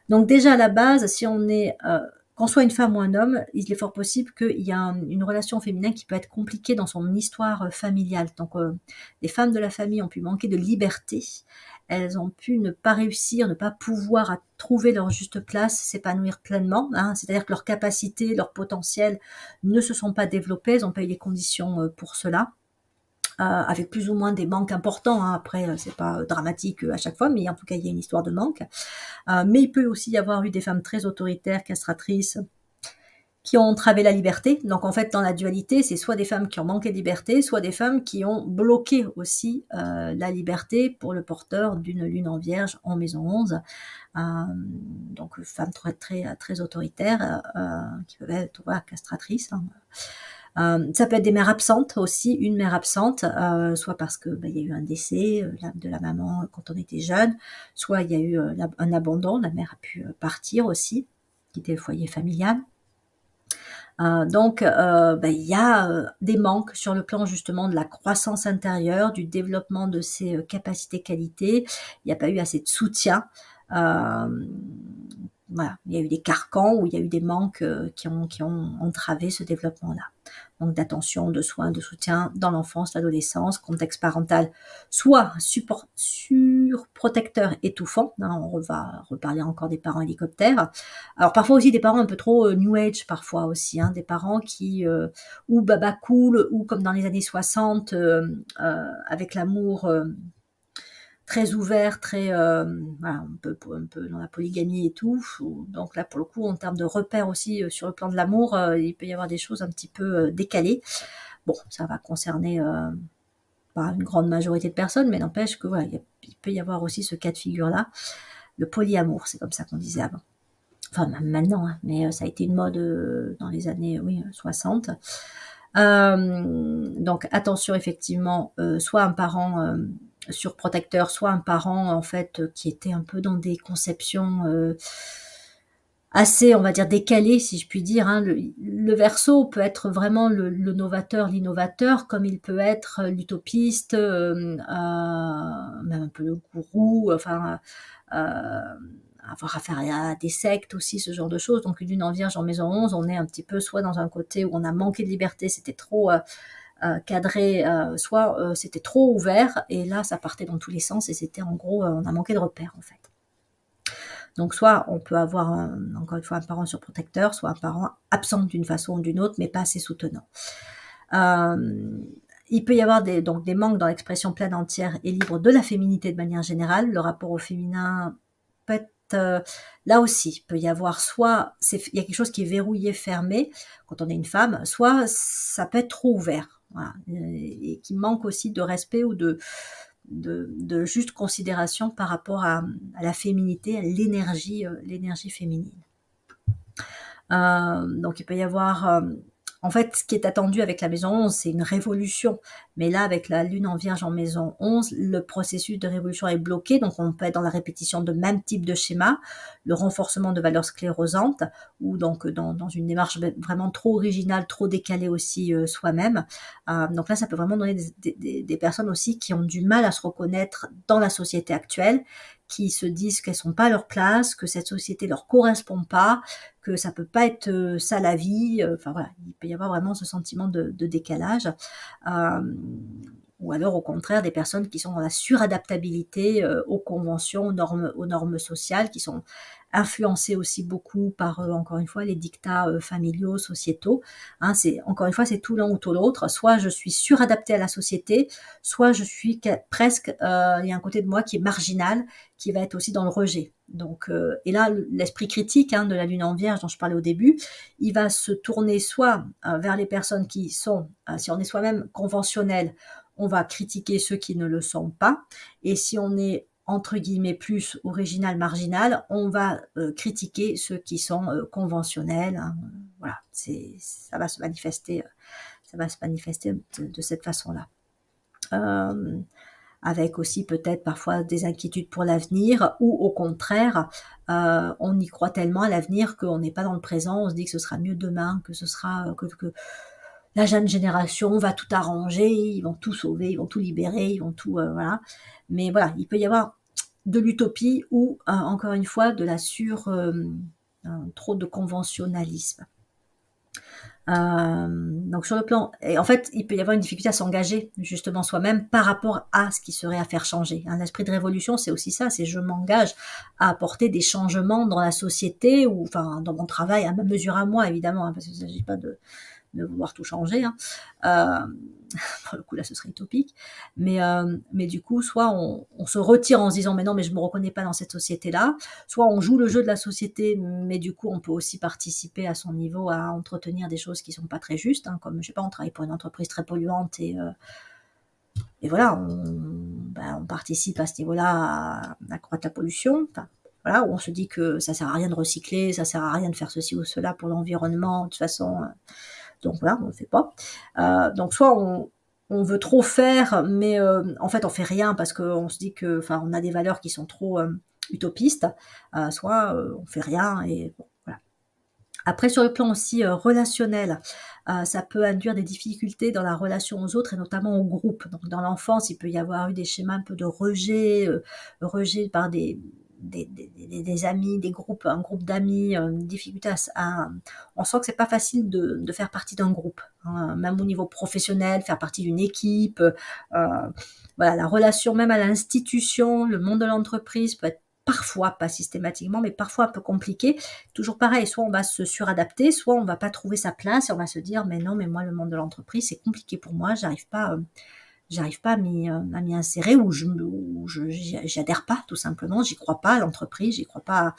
Donc déjà à la base, si on est qu'on soit une femme ou un homme, il est fort possible qu'il y a une relation féminine qui peut être compliquée dans son histoire familiale. Donc les femmes de la famille ont pu manquer de liberté, elles ont pu ne pas réussir, ne pas pouvoir à trouver leur juste place, s'épanouir pleinement, c'est-à-dire que leurs capacités, leur potentiel ne se sont pas développés, elles n'ont pas eu les conditions pour cela. Avec plus ou moins des manques importants. Après, c'est pas dramatique à chaque fois, mais en tout cas, il y a une histoire de manque. Mais il peut aussi y avoir eu des femmes très autoritaires, castratrices, qui ont entravé la liberté. Donc en fait, dans la dualité, c'est soit des femmes qui ont manqué de liberté, soit des femmes qui ont bloqué aussi la liberté pour le porteur d'une lune en Vierge en maison 11. Donc femmes très autoritaires, qui peuvent être castratrices. Ça peut être des mères absentes aussi, une mère absente, soit parce que il y a eu un décès de la maman quand on était jeune, soit il y a eu un abandon, la mère a pu partir aussi, quitter le foyer familial. Donc il y a des manques sur le plan justement de la croissance intérieure, du développement de ses capacités, qualités. Il n'y a pas eu assez de soutien. Voilà, il y a eu des carcans où il y a eu des manques qui ont entravé ce développement-là. Donc d'attention, de soins, de soutien dans l'enfance, l'adolescence, contexte parental, soit surprotecteur, étouffant. On va reparler encore des parents hélicoptères. Alors parfois aussi des parents un peu trop new age, parfois aussi, des parents qui ou baba cool, ou comme dans les années 60, avec l'amour très ouvert, très voilà, un peu dans la polygamie et tout. Donc là, pour le coup, en termes de repères aussi sur le plan de l'amour, il peut y avoir des choses un petit peu décalées. Bon, ça va concerner pas une grande majorité de personnes, mais n'empêche que voilà, il peut y avoir aussi ce cas de figure-là. Le polyamour, c'est comme ça qu'on disait avant. Enfin, même maintenant, hein, mais ça a été une mode dans les années 60. Donc attention, effectivement, soit un parent surprotecteur, soit un parent en fait qui était un peu dans des conceptions assez, on va dire, décalées, si je puis dire. Hein. Le Verseau peut être vraiment le novateur, l'innovateur, comme il peut être l'utopiste, même un peu le gourou, enfin avoir affaire à des sectes aussi, ce genre de choses. Donc une lune en Vierge en maison 11, on est un petit peu soit dans un côté où on a manqué de liberté, c'était trop cadré, soit c'était trop ouvert, et là ça partait dans tous les sens, et c'était en gros, on a manqué de repères en fait. Donc soit on peut avoir, encore une fois, un parent surprotecteur, soit un parent absent d'une façon ou d'une autre, mais pas assez soutenant. Il peut y avoir donc des manques dans l'expression pleine, entière et libre de la féminité de manière générale. Le rapport au féminin peut être là aussi, il peut y avoir soit il y a quelque chose qui est verrouillé, fermé quand on est une femme, soit ça peut être trop ouvert, voilà, et qui manque aussi de respect ou de juste considération par rapport à la féminité, à l'énergie féminine. Donc il peut y avoir en fait, ce qui est attendu avec la maison 11, c'est une révolution. Mais là, avec la lune en Vierge en maison 11, le processus de révolution est bloqué. Donc, on peut être dans la répétition de même type de schéma, le renforcement de valeurs sclérosantes, ou donc dans une démarche vraiment trop originale, trop décalée aussi soi-même. Donc là, ça peut vraiment donner des personnes aussi qui ont du mal à se reconnaître dans la société actuelle, qui se disent qu'elles sont pas à leur place, que cette société leur correspond pas, que ça peut pas être ça la vie. Enfin voilà, il peut y avoir vraiment ce sentiment de décalage. Ou alors au contraire des personnes qui sont dans la suradaptabilité aux conventions, aux normes sociales, qui sont influencées aussi beaucoup par, encore une fois, les dictats familiaux, sociétaux. Hein, encore une fois, c'est tout l'un ou tout l'autre. Soit je suis suradaptée à la société, soit je suis presque, il y a un côté de moi qui est marginal, qui va être aussi dans le rejet. Donc, et là, l'esprit critique de la lune en Vierge dont je parlais au début, il va se tourner soit vers les personnes qui sont, si on est soi-même conventionnel, on va critiquer ceux qui ne le sont pas, et si on est entre guillemets plus original, marginal, on va critiquer ceux qui sont conventionnels. Hein. Voilà, ça va se manifester de cette façon-là. Avec aussi peut-être parfois des inquiétudes pour l'avenir, ou au contraire, on y croit tellement à l'avenir qu'on n'est pas dans le présent, on se dit que ce sera mieux demain, que ce sera que la jeune génération va tout arranger, ils vont tout sauver, ils vont tout libérer, ils vont tout voilà. Mais voilà, il peut y avoir de l'utopie ou encore une fois de la trop de conventionnalisme. Donc sur le plan, et en fait, il peut y avoir une difficulté à s'engager justement soi-même par rapport à ce qui serait à faire changer. L'esprit de révolution, c'est aussi ça, c'est je m'engage à apporter des changements dans la société, ou enfin dans mon travail, à ma mesure à moi évidemment, parce qu'il ne s'agit pas de vouloir tout changer. Pour le coup, là, ce serait utopique. Mais du coup, soit on se retire en se disant « mais non, mais je me reconnais pas dans cette société-là », soit on joue le jeu de la société, mais du coup, on peut aussi participer à son niveau à entretenir des choses qui sont pas très justes, comme, je sais pas, on travaille pour une entreprise très polluante, et voilà, on participe à ce niveau-là à accroître la pollution. Enfin, voilà, où on se dit que ça sert à rien de recycler, ça sert à rien de faire ceci ou cela pour l'environnement, de toute façon... Donc voilà, on ne le fait pas. Donc soit on veut trop faire, mais en fait on fait rien parce qu'on se dit que, enfin, on a des valeurs qui sont trop utopistes. Soit on fait rien, et bon, voilà. Après, sur le plan aussi relationnel, ça peut induire des difficultés dans la relation aux autres et notamment au groupe. Donc dans l'enfance, il peut y avoir eu des schémas un peu de rejet, rejet par des amis, des groupes, un groupe d'amis, une difficulté on sent que c'est pas facile de faire partie d'un groupe, même au niveau professionnel, faire partie d'une équipe. Voilà, la relation même à l'institution, le monde de l'entreprise peut être parfois, pas systématiquement, mais parfois un peu compliqué. Toujours pareil, soit on va se suradapter, soit on va pas trouver sa place et on va se dire mais non, mais moi le monde de l'entreprise c'est compliqué pour moi, j'arrive pas j'arrive pas à m'y insérer, ou j'y adhère pas, tout simplement, j'y crois pas à l'entreprise, j'y crois pas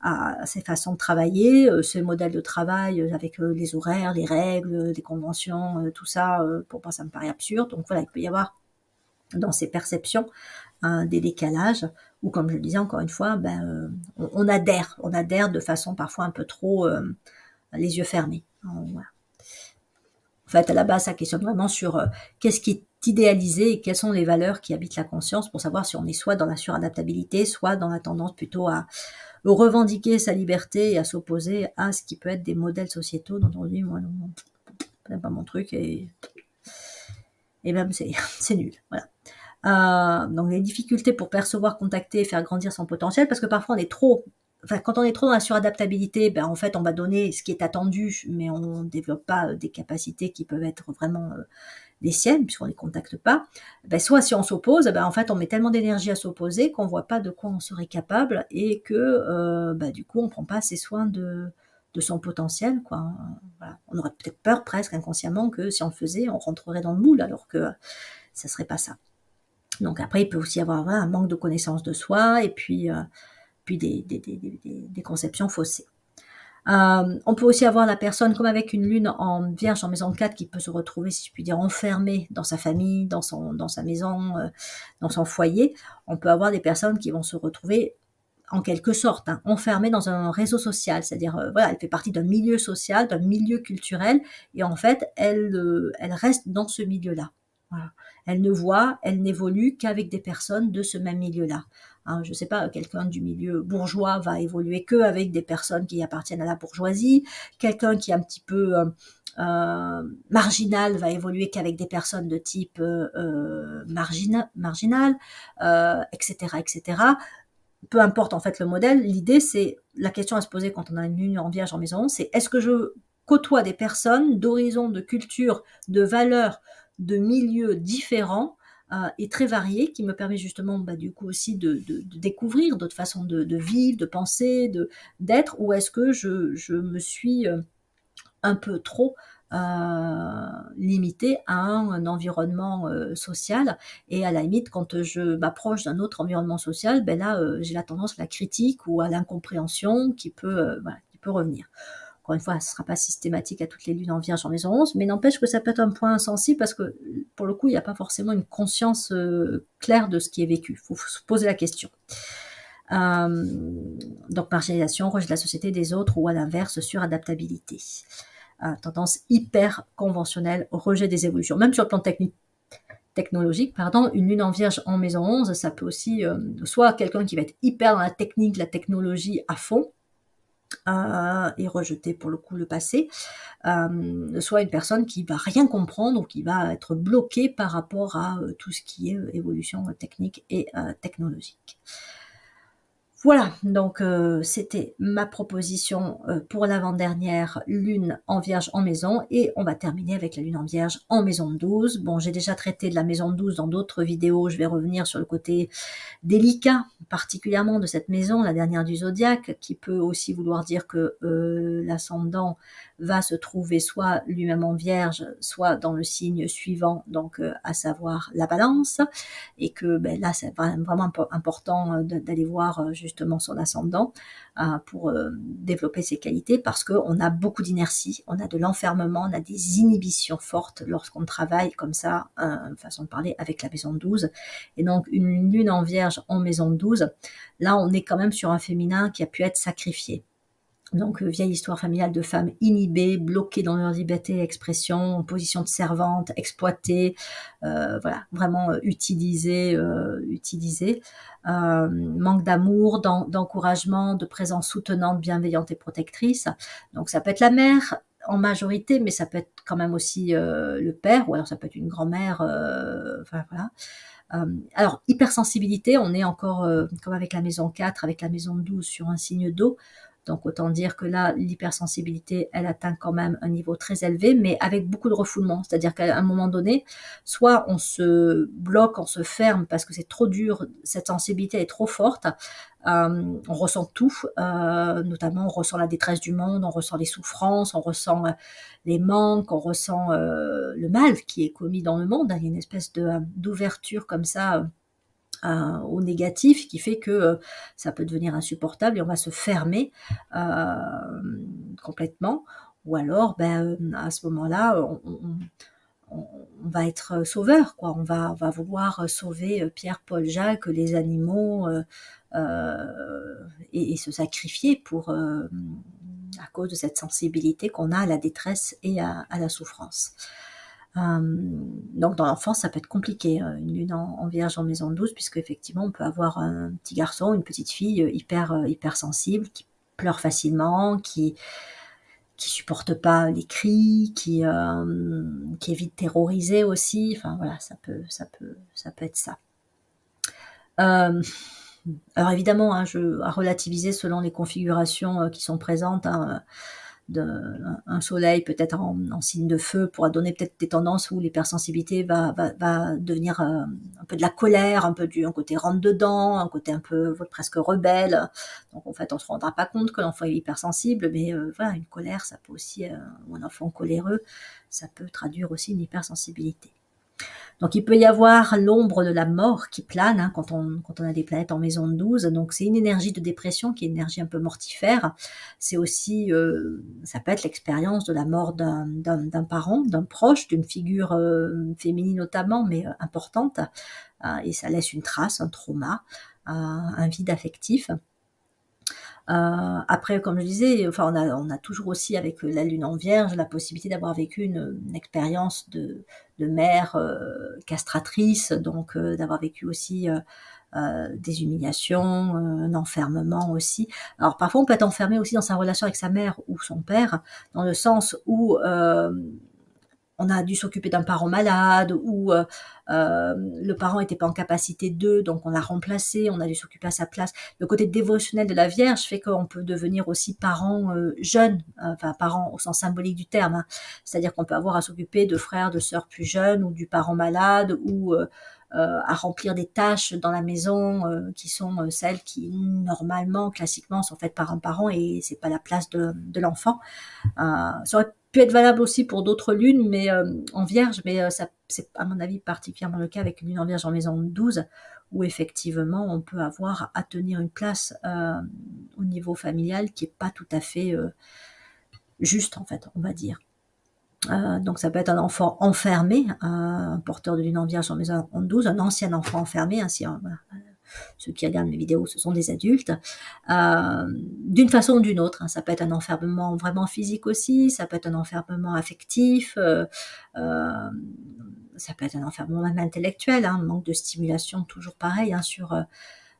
à ces façons de travailler, ce modèle de travail avec les horaires, les règles, les conventions, tout ça, pour moi ça me paraît absurde. Donc voilà, il peut y avoir dans ces perceptions des décalages, ou comme je le disais encore une fois, on adhère de façon parfois un peu trop les yeux fermés. Voilà. En fait, à la base, ça questionne vraiment sur qu'est-ce qui est idéalisé et quelles sont les valeurs qui habitent la conscience, pour savoir si on est soit dans la suradaptabilité, soit dans la tendance plutôt à revendiquer sa liberté et à s'opposer à ce qui peut être des modèles sociétaux dont on dit, moi, non, c'est pas mon truc, et même c'est nul. Voilà. Donc les difficultés pour percevoir, contacter et faire grandir son potentiel, parce que parfois on est trop, quand on est trop dans la suradaptabilité, en fait on va donner ce qui est attendu, mais on ne développe pas des capacités qui peuvent être vraiment les siennes, puisqu'on ne les contacte pas. Soit si on s'oppose, en fait on met tellement d'énergie à s'opposer qu'on ne voit pas de quoi on serait capable, et que du coup on ne prend pas assez soin de son potentiel, quoi. Voilà. On aurait peut-être peur presque inconsciemment que si on le faisait, on rentrerait dans le moule, alors que ça ne serait pas ça. Donc après, il peut aussi y avoir un manque de connaissance de soi, et puis des conceptions faussées. On peut aussi avoir la personne, comme avec une lune en Vierge en maison 4, qui peut se retrouver, si je puis dire, enfermée dans sa famille, dans sa maison, dans son foyer. On peut avoir des personnes qui vont se retrouver en quelque sorte enfermée dans un réseau social, c'est-à-dire voilà, elle fait partie d'un milieu social, d'un milieu culturel, et en fait elle reste dans ce milieu-là. Voilà. Elle ne voit, elle n'évolue qu'avec des personnes de ce même milieu-là. Je ne sais pas, quelqu'un du milieu bourgeois va évoluer qu'avec des personnes qui appartiennent à la bourgeoisie, quelqu'un qui est un petit peu marginal va évoluer qu'avec des personnes de type marginal, etc., etc. Peu importe en fait le modèle, l'idée c'est, la question à se poser quand on a une lune en Vierge en maison 11, c'est est-ce que je côtoie des personnes d'horizons, de cultures, de valeurs, de milieux différents et très variés, qui me permet justement du coup aussi de découvrir d'autres façons de vivre, de penser, d'être, ou est-ce que je me suis un peu trop limité à un environnement social, et à la limite quand je m'approche d'un autre environnement social, là j'ai la tendance à la critique ou à l'incompréhension qui peut revenir. Encore une fois, ce ne sera pas systématique à toutes les lunes en Vierge en maison 11, mais n'empêche que ça peut être un point sensible, parce que pour le coup, il n'y a pas forcément une conscience claire de ce qui est vécu. Il faut se poser la question. Donc marginalisation, rejet de la société, des autres, ou à l'inverse, suradaptabilité. Tendance hyper conventionnelle, rejet des évolutions. Même sur le plan technologique, une lune en Vierge en maison 11, ça peut aussi, soit quelqu'un qui va être hyper dans la technique, la technologie à fond, et rejeter pour le coup le passé, soit une personne qui va rien comprendre, ou qui va être bloquée par rapport à tout ce qui est évolution technique et technologique. Voilà, donc c'était ma proposition pour l'avant-dernière lune en Vierge en maison, et on va terminer avec la lune en Vierge en maison 12. Bon, j'ai déjà traité de la maison 12 dans d'autres vidéos, je vais revenir sur le côté délicat, particulièrement de cette maison, la dernière du zodiaque, qui peut aussi vouloir dire que l'ascendant va se trouver soit lui-même en Vierge, soit dans le signe suivant, donc à savoir la Balance, et que là c'est vraiment important d'aller voir justement son ascendant pour développer ses qualités, parce qu'on a beaucoup d'inertie, on a de l'enfermement, on a des inhibitions fortes lorsqu'on travaille comme ça, façon de parler, avec la maison 12. Et donc une lune en Vierge en maison 12, là on est quand même sur un féminin qui a pu être sacrifié. Donc vieille histoire familiale de femmes inhibées, bloquées dans leur liberté d'expression, en position de servante, exploitées, voilà, vraiment utilisées, manque d'amour, d'encouragement, de présence soutenante, bienveillante et protectrice. Donc ça peut être la mère en majorité, mais ça peut être quand même aussi le père, ou alors ça peut être une grand-mère, enfin voilà. Alors, hypersensibilité, on est encore, comme avec la maison 4, avec la maison 12, sur un signe d'eau. Donc autant dire que là, l'hypersensibilité, elle atteint quand même un niveau très élevé, mais avec beaucoup de refoulement. C'est-à-dire qu'à un moment donné, soit on se bloque, on se ferme parce que c'est trop dur, cette sensibilité est trop forte, on ressent tout, notamment on ressent la détresse du monde, on ressent les souffrances, on ressent les manques, on ressent le mal qui est commis dans le monde. Il y a une espèce d'ouverture comme ça au négatif qui fait que ça peut devenir insupportable et on va se fermer complètement. Ou alors, à ce moment-là, on va être sauveur, quoi. On va vouloir sauver Pierre, Paul, Jacques, les animaux, et se sacrifier pour, à cause de cette sensibilité qu'on a à la détresse et à la souffrance. Donc dans l'enfance, ça peut être compliqué, une lune en Vierge en maison 12, puisque effectivement, on peut avoir un petit garçon, une petite fille hyper sensible, qui pleure facilement, qui supporte pas les cris, qui est vite terrorisé aussi. Enfin voilà, ça peut être ça. Alors évidemment, hein, à relativiser selon les configurations qui sont présentes. Hein, un soleil peut-être en signe de feu pourra donner peut-être des tendances où l'hypersensibilité va devenir un peu de la colère, un côté rentre dedans, un côté un peu presque rebelle. Donc en fait on se rendra pas compte que l'enfant est hypersensible, mais voilà, une colère, ça peut aussi, ou un enfant coléreux, ça peut traduire aussi une hypersensibilité. Donc il peut y avoir l'ombre de la mort qui plane, hein, quand on a des planètes en maison de 12. Donc c'est une énergie de dépression qui est une énergie un peu mortifère. C'est aussi, ça peut être l'expérience de la mort d'un parent, d'un proche, d'une figure féminine notamment, mais importante. Et ça laisse une trace, un trauma, un vide affectif. Après, comme je disais, enfin, on a toujours aussi avec la lune en Vierge la possibilité d'avoir vécu une expérience de mère castratrice, donc d'avoir vécu aussi des humiliations, un enfermement aussi. Alors parfois on peut être enfermé aussi dans sa relation avec sa mère ou son père, dans le sens où on a dû s'occuper d'un parent malade, ou le parent n'était pas en capacité d'eux, donc on l'a remplacé, on a dû s'occuper à sa place. Le côté dévotionnel de la Vierge fait qu'on peut devenir aussi parent jeune, enfin parent au sens symbolique du terme, hein. C'est-à-dire qu'on peut avoir à s'occuper de frères, de sœurs plus jeunes, ou du parent malade, ou à remplir des tâches dans la maison qui sont celles qui normalement, classiquement, sont faites par un parent, et c'est pas la place de l'enfant. Ça aurait pu être valable aussi pour d'autres lunes, mais en Vierge, mais ça, c'est à mon avis particulièrement le cas avec une lune en Vierge en maison 12, où effectivement on peut avoir à tenir une place au niveau familial qui est pas tout à fait juste, en fait, on va dire. Donc ça peut être un enfant enfermé, un porteur de lune en Vierge en maison 12, un ancien enfant enfermé, ainsi, voilà. Ceux qui regardent mes vidéos, ce sont des adultes, d'une façon ou d'une autre, hein. Ça peut être un enfermement vraiment physique aussi, ça peut être un enfermement affectif, ça peut être un enfermement même intellectuel, hein, manque de stimulation, toujours pareil, hein, sur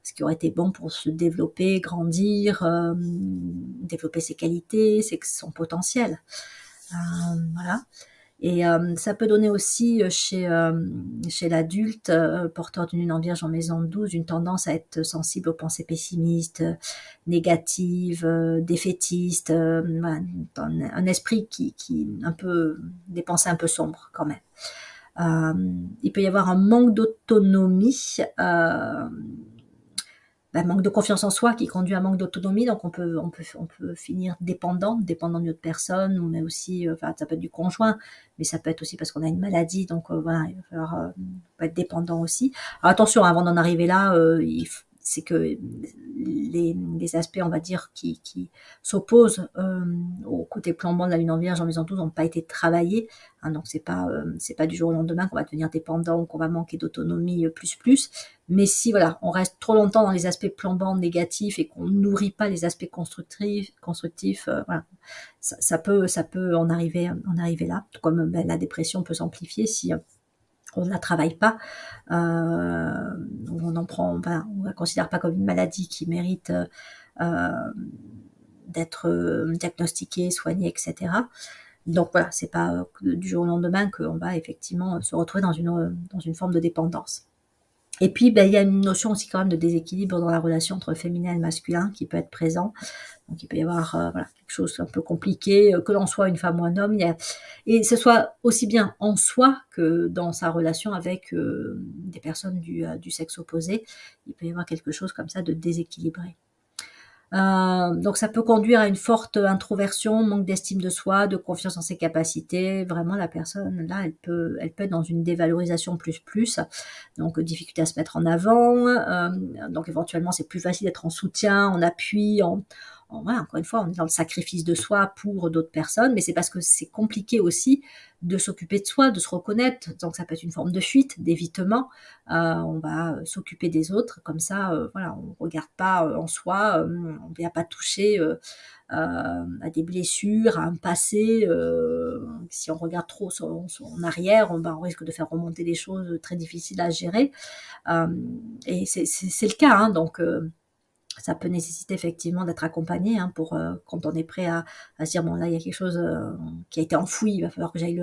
ce qui aurait été bon pour se développer, grandir, développer ses qualités, son potentiel. Voilà. Et ça peut donner aussi chez l'adulte porteur d'une lune en Vierge en maison 12 une tendance à être sensible aux pensées pessimistes, négatives, défaitistes, un esprit qui un peu, des pensées un peu sombres quand même. Il peut y avoir un manque d'autonomie, manque de confiance en soi qui conduit à un manque d'autonomie, donc on peut finir dépendant d'une autre personne, mais aussi, enfin ça peut être du conjoint, mais ça peut être aussi parce qu'on a une maladie, donc voilà, il va falloir peut être dépendant aussi. Alors attention, avant d'en arriver là, c'est que les aspects, on va dire, qui s'opposent au côté plombant de la lune en Vierge en maison 12 n'ont pas été travaillés, hein, donc c'est pas du jour au lendemain qu'on va devenir dépendant ou qu'on va manquer d'autonomie plus. Mais si voilà, on reste trop longtemps dans les aspects plombants négatifs et qu'on nourrit pas les aspects constructifs, voilà, ça peut en arriver là. Tout comme la dépression peut s'amplifier si on ne la travaille pas, on ne la considère pas comme une maladie qui mérite d'être diagnostiquée, soignée, etc. Donc voilà, c'est pas du jour au lendemain qu'on va effectivement se retrouver dans une forme de dépendance. Et puis, ben, il y a une notion aussi quand même de déséquilibre dans la relation entre le féminin et le masculin qui peut être présent. Donc, il peut y avoir voilà, quelque chose un peu compliqué, que l'on soit une femme ou un homme. Et ce soit aussi bien en soi que dans sa relation avec des personnes du sexe opposé. Il peut y avoir quelque chose comme ça de déséquilibré. Donc ça peut conduire à une forte introversion, manque d'estime de soi, de confiance en ses capacités. Vraiment, la personne, là, elle peut être dans une dévalorisation plus. Donc, difficulté à se mettre en avant. Donc, éventuellement, c'est plus facile d'être en soutien, en appui, voilà, encore une fois, on est dans le sacrifice de soi pour d'autres personnes, mais c'est parce que c'est compliqué aussi de s'occuper de soi, de se reconnaître. Donc, ça peut être une forme de fuite, d'évitement. On va s'occuper des autres, comme ça, voilà, on regarde pas en soi, on ne vient pas toucher à des blessures, à un passé. Si on regarde trop en arrière, on risque de faire remonter des choses très difficiles à gérer. Et c'est le cas, hein, donc ça peut nécessiter effectivement d'être accompagné pour quand on est prêt à se dire bon là il y a quelque chose qui a été enfoui, il va falloir que j'aille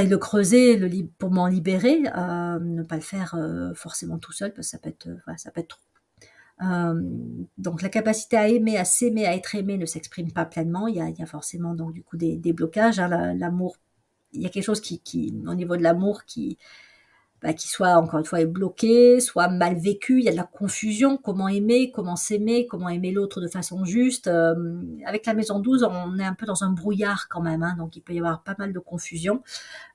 le creuser pour m'en libérer, ne pas le faire forcément tout seul parce que ça peut être trop. Donc la capacité à aimer, à s'aimer, à être aimé ne s'exprime pas pleinement. Il y a forcément donc du coup des blocages. Hein, l'amour, il y a quelque chose qui au niveau de l'amour qui soit encore une fois est bloqué, soit mal vécu, il y a de la confusion, comment aimer, comment s'aimer, comment aimer l'autre de façon juste. Avec la maison 12, on est un peu dans un brouillard quand même, hein, donc il peut y avoir pas mal de confusion.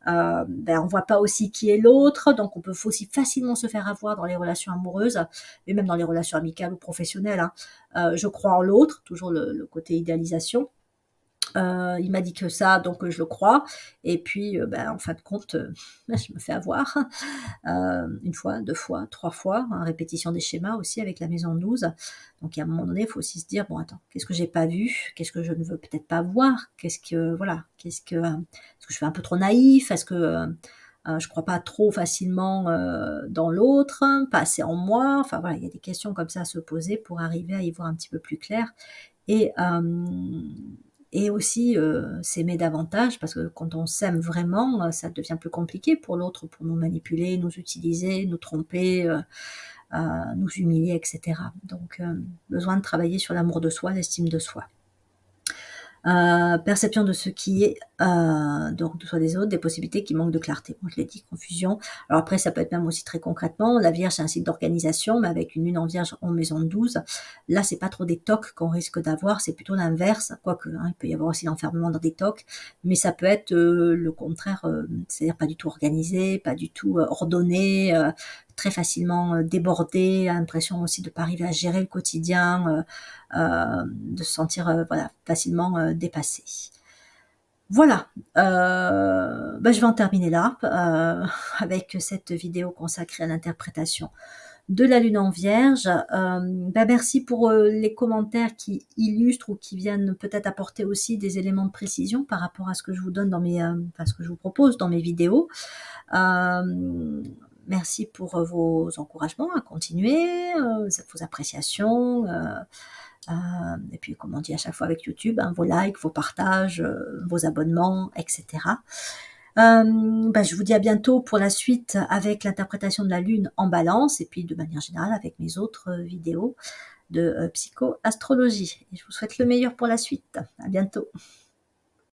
On voit pas aussi qui est l'autre, donc on peut aussi facilement se faire avoir dans les relations amoureuses, mais même dans les relations amicales ou professionnelles. Hein. Je crois en l'autre, toujours le côté idéalisation. Il m'a dit que ça, donc je le crois. Et puis, en fin de compte, je me fais avoir. Une fois, deux fois, trois fois, hein, répétition des schémas aussi avec la maison 12. Donc, à un moment donné, il faut aussi se dire, bon, attends, qu'est-ce que j'ai pas vu? Qu'est-ce que je ne veux peut-être pas voir? Est-ce que je fais un peu trop naïf? Est-ce que je crois pas trop facilement dans l'autre, pas assez en moi? Enfin, voilà, il y a des questions comme ça à se poser pour arriver à y voir un petit peu plus clair. Et aussi s'aimer davantage, parce que quand on s'aime vraiment, ça devient plus compliqué pour l'autre, pour nous manipuler, nous utiliser, nous tromper, nous humilier, etc. Donc, besoin de travailler sur l'amour de soi, l'estime de soi. Perception de ce qui est, donc de soi des autres, des possibilités qui manquent de clarté. Moi, je l'ai dit, confusion. Alors après, ça peut être même aussi très concrètement. La Vierge, c'est un site d'organisation, mais avec une lune en Vierge en maison 12. Là, c'est pas trop des tocs qu'on risque d'avoir, c'est plutôt l'inverse. Quoique, hein, il peut y avoir aussi l'enfermement dans des tocs, mais ça peut être le contraire, c'est-à-dire pas du tout organisé, pas du tout ordonné, très facilement débordé, l'impression aussi de pas arriver à gérer le quotidien, de se sentir facilement dépassé. Voilà, je vais en terminer là avec cette vidéo consacrée à l'interprétation de la lune en Vierge. Merci pour les commentaires qui illustrent ou qui viennent peut-être apporter aussi des éléments de précision par rapport à ce que je vous donne dans ce que je vous propose dans mes vidéos. Merci pour vos encouragements à continuer, vos appréciations. Et puis, comme on dit à chaque fois avec YouTube, hein, vos likes, vos partages, vos abonnements, etc. Je vous dis à bientôt pour la suite avec l'interprétation de la Lune en Balance et puis de manière générale avec mes autres vidéos de psycho-astrologie. Et je vous souhaite le meilleur pour la suite. À bientôt.